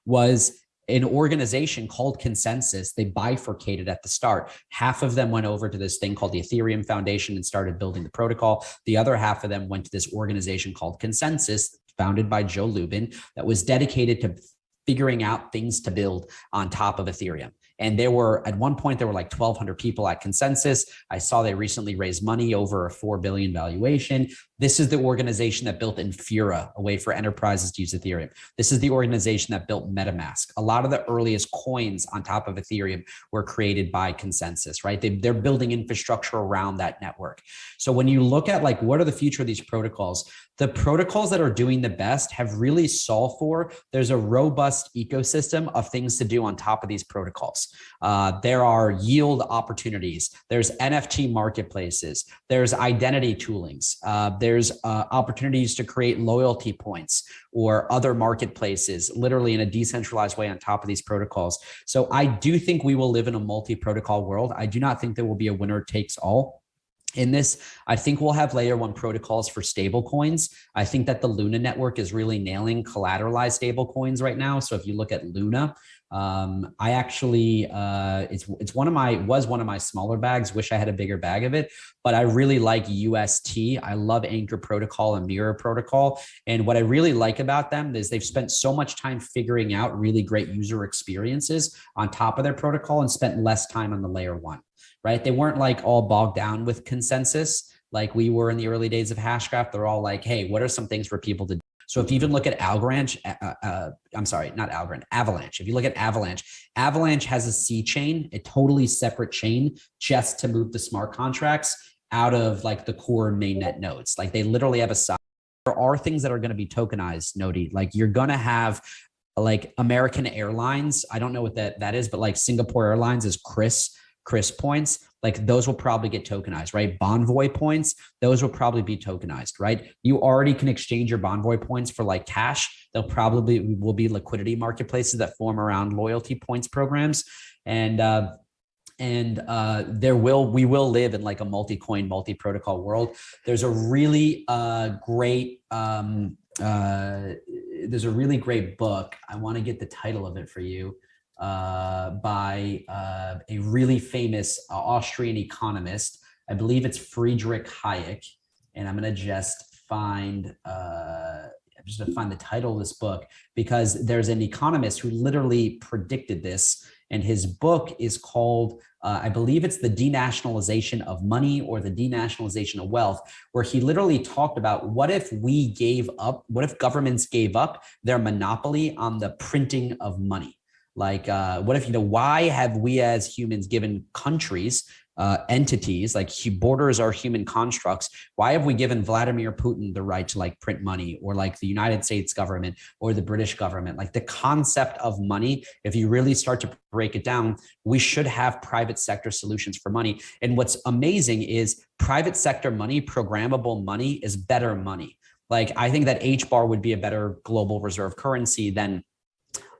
was an organization called Consensus. They bifurcated at the start. Half of them went over to this thing called the Ethereum Foundation and started building the protocol. The other half of them went to this organization called Consensus, founded by Joe Lubin, that was dedicated to figuring out things to build on top of Ethereum. And there were, at one point, there were like 1,200 people at Consensus. I saw they recently raised money over a $4 billion valuation. This is the organization that built Infura, a way for enterprises to use Ethereum. This is the organization that built MetaMask. A lot of the earliest coins on top of Ethereum were created by Consensus, right? They're building infrastructure around that network. So when you look at like, what are the future of these protocols? The protocols that are doing the best have really solved for, there's a robust ecosystem of things to do on top of these protocols. There are yield opportunities. There's NFT marketplaces. There's identity toolings. There's opportunities to create loyalty points or other marketplaces, literally in a decentralized way on top of these protocols. So I do think we will live in a multi-protocol world. I do not think there will be a winner takes all. In this, I think we'll have layer one protocols for stable coins. I think that the Luna network is really nailing collateralized stable coins right now. So if you look at Luna, I actually, it's one of my smaller bags. Wish I had a bigger bag of it, but I really like UST. I love Anchor Protocol and Mirror Protocol. And what I really like about them is they've spent so much time figuring out really great user experiences on top of their protocol and spent less time on the layer one. Right? They weren't like all bogged down with Consensus like we were in the early days of Hashgraph. They're all like, hey, what are some things for people to do? So if you even look at Avalanche, Avalanche. If you look at Avalanche, Avalanche has a C chain, a totally separate chain just to move the smart contracts out of like the core mainnet nodes. Like they literally have a side. There are things that are going to be tokenized, Nodi. Like you're going to have like American Airlines. I don't know what that is, but like Singapore Airlines is Chris points, like those will probably get tokenized, right? Bonvoy points, those will probably be tokenized, right? You already can exchange your Bonvoy points for like cash. They'll probably will be liquidity marketplaces that form around loyalty points programs. And we will live in like a multi-coin, multi-protocol world. There's a really great book. I want to get the title of it for you. By a really famous Austrian economist. I believe it's Friedrich Hayek. And I'm going to just find the title of this book because there's an economist who literally predicted this. And his book is called, I believe it's The Denationalization of Money or The Denationalization of Wealth, where he literally talked about what if governments gave up their monopoly on the printing of money? Like, what if, why have we as humans given countries, entities, like borders are human constructs. Why have we given Vladimir Putin the right to like print money, or like the United States government or the British government? Like the concept of money, if you really start to break it down, we should have private sector solutions for money. And what's amazing is private sector money, programmable money is better money. Like I think that HBAR would be a better global reserve currency than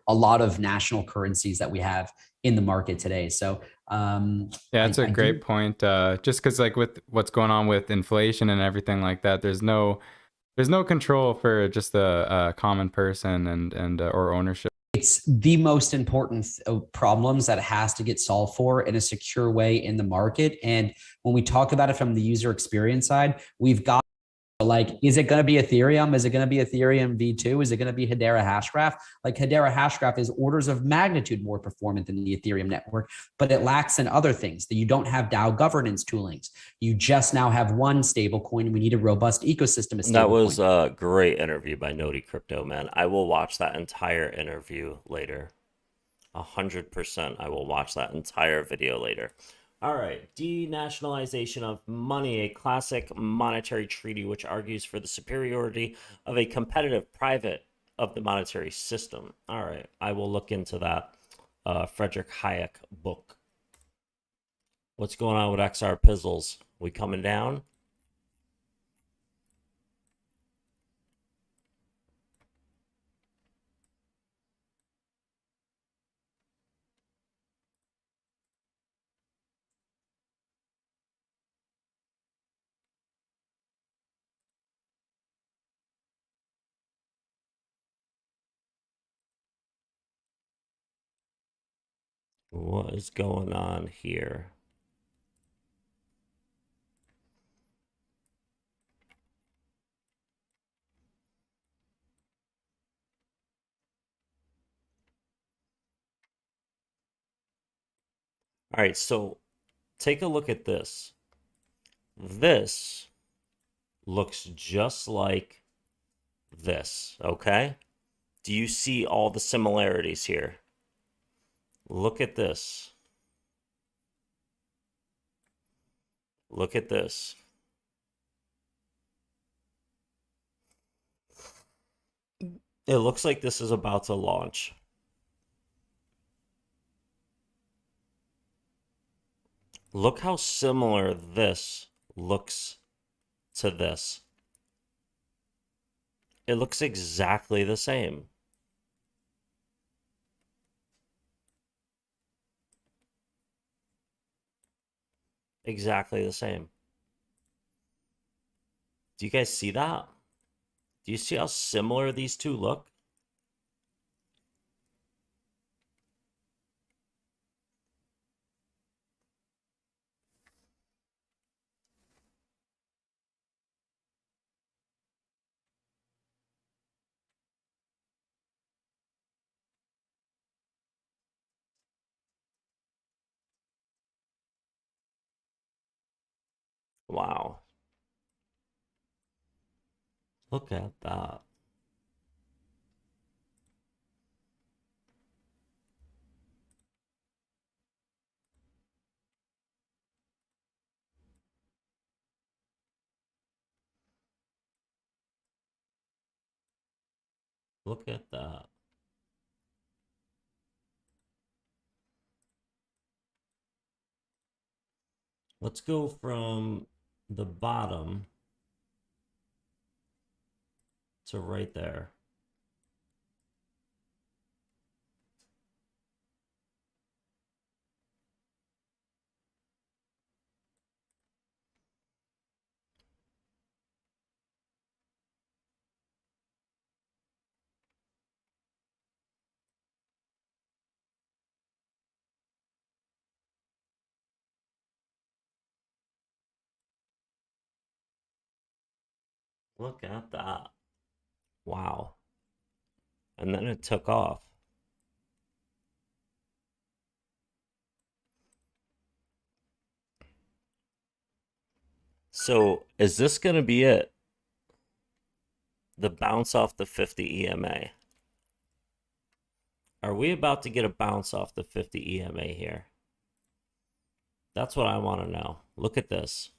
a lot of national currencies that we have in the market today. So yeah, that's a great point. Just because like with what's going on with inflation and everything like that, there's no control for just the common person and or ownership. It's the most important problems that has to get solved for in a secure way in the market. And when we talk about it from the user experience side, we've got a like, is it going to be Ethereum? Is it going to be Ethereum V2? Is it going to be Hedera Hashgraph? Like Hedera Hashgraph is orders of magnitude more performant than the Ethereum network, but it lacks in other things that you don't have DAO governance toolings. You just now have one stable coin. We need a robust ecosystem of That stable was coin. a great interview by Noti Crypto, man. I will watch that entire interview later. 100%. I will watch that entire video later. All right. Denationalization of money, a classic monetary treaty which argues for the superiority of a competitive private of the monetary system. All right. I will look into that Frederick Hayek book. What's going on with XR Pizzles? We coming down? What is going on here? All right, so take a look at this. This looks just like this, okay? Do you see all the similarities here? Look at this. Look at this. It looks like this is about to launch. Look how similar this looks to this. It looks exactly the same. Exactly the same. Do you guys see that? Do you see how similar these two look? Wow. Look at that. Look at that. Let's go from the bottom to right there. Look at that. Wow. And then it took off. So is this going to be it? The bounce off the 50 EMA. Are we about to get a bounce off the 50 EMA here? That's what I want to know. Look at this.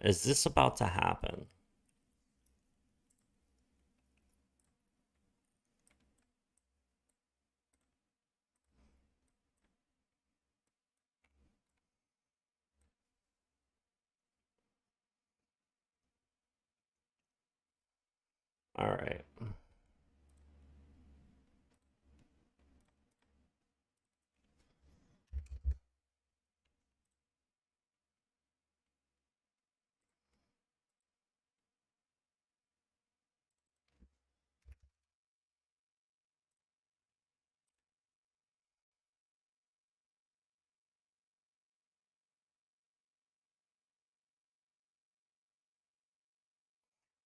Is this about to happen? All right.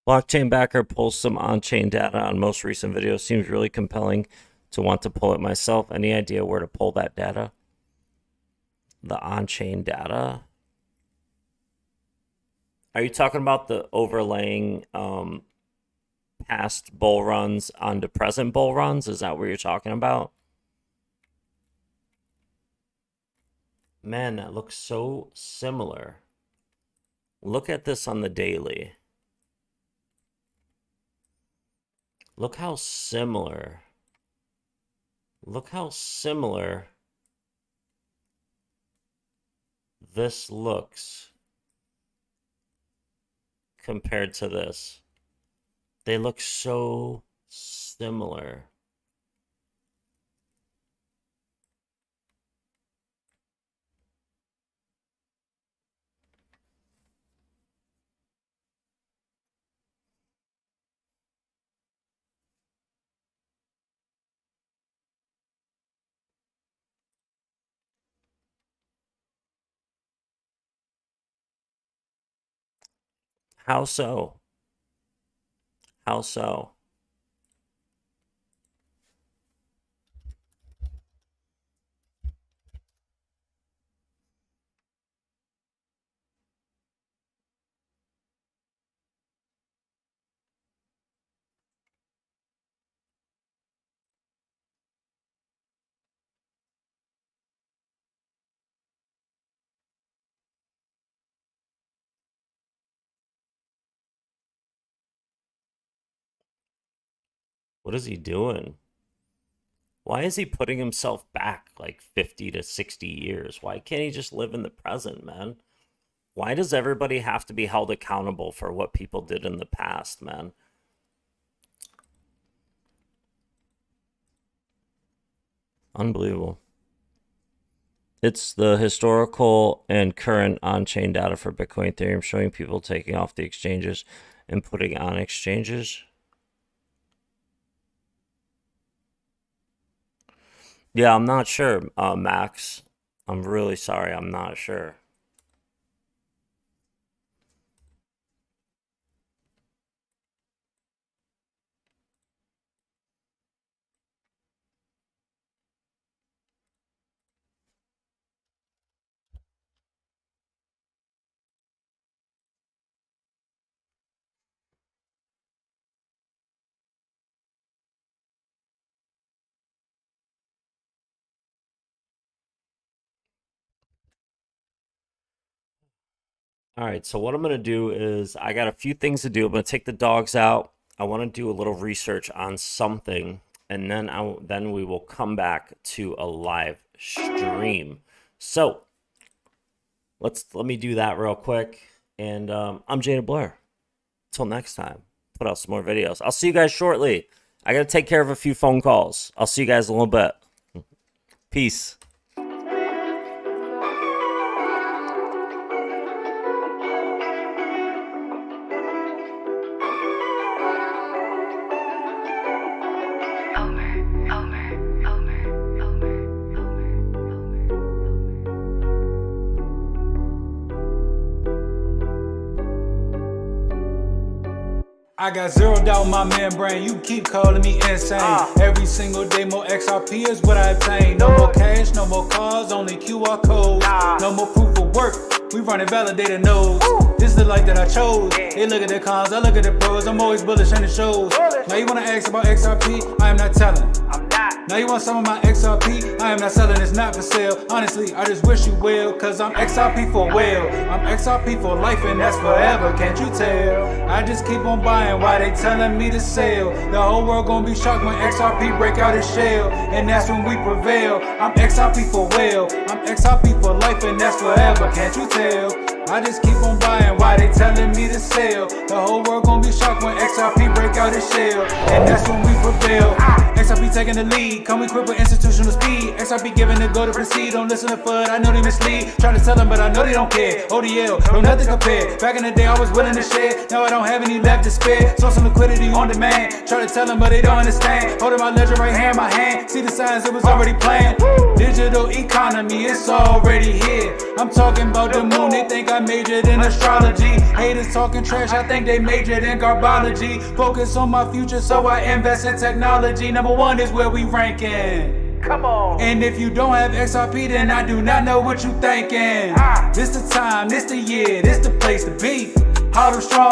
Blockchain backer pulls some on-chain data on most recent videos. Seems really compelling to want to pull it myself. Any idea where to pull that data? The on-chain data? Are you talking about the overlaying past bull runs onto present bull runs? Is that what you're talking about? Man, that looks so similar. Look at this on the daily. Look how similar. Look how similar this looks compared to this. They look so similar. How so? How so? What is he doing? Why is he putting himself back like 50 to 60 years? Why can't he just live in the present, man? Why does everybody have to be held accountable for what people did in the past, man? Unbelievable. It's the historical and current on-chain data for Bitcoin, Ethereum, showing people taking off the exchanges and putting on exchanges. Yeah, I'm not sure, Max. I'm really sorry. I'm not sure. All right, so what I'm going to do is I got a few things to do. I'm going to take the dogs out. I want to do a little research on something, and then we will come back to a live stream. So let me do that real quick. And I'm Jada Blair. Until next time, put out some more videos. I'll see you guys shortly. I got to take care of a few phone calls. I'll see you guys in a little bit. Peace. I got zeroed out my membrane, you keep calling me insane. Every single day more XRP is what I obtain. No more cash, no more cars, only QR codes. No more proof of work, we running validated nodes. This is the life that I chose. They look at the cons, I look at the pros. I'm always bullish in the shows. Now you wanna ask about XRP, I am not telling. I'm not. Now you want some of my XRP, I am not selling, it's not for sale. Honestly, I just wish you well, cause I'm XRP for well. I'm XRP for life and that's forever, can't you tell? I just keep on buying while they telling me to sell. The whole world gonna be shocked when XRP break out its shell, and that's when we prevail. I'm XRP for well, I'm XRP for life and that's forever, can't you tell? I just keep on buying while they telling me to sell. The whole world gonna be shocked when XRP break out its shell, and that's when we prevail. XRP taking the lead, come equipped with institutional speed. XRP giving the go to proceed, don't listen to FUD, I know they mislead. Try to tell them but I know they don't care. ODL, no nothing compared. Back in the day I was willing to share, now I don't have any left to spare. Saw some liquidity on demand, try to tell them but they don't understand. Holding my ledger right here in my hand, see the signs it was already planned. Digital economy, it's already here. I'm talking about the moon, they think I I majored in astrology. Haters talking trash, I think they majored in garbology. Focus on my future, so I invest in technology. Number one is where we ranking. Come on. And if you don't have XRP, then I do not know what you thinking. This the time, this the year, this the place to be. How to strong.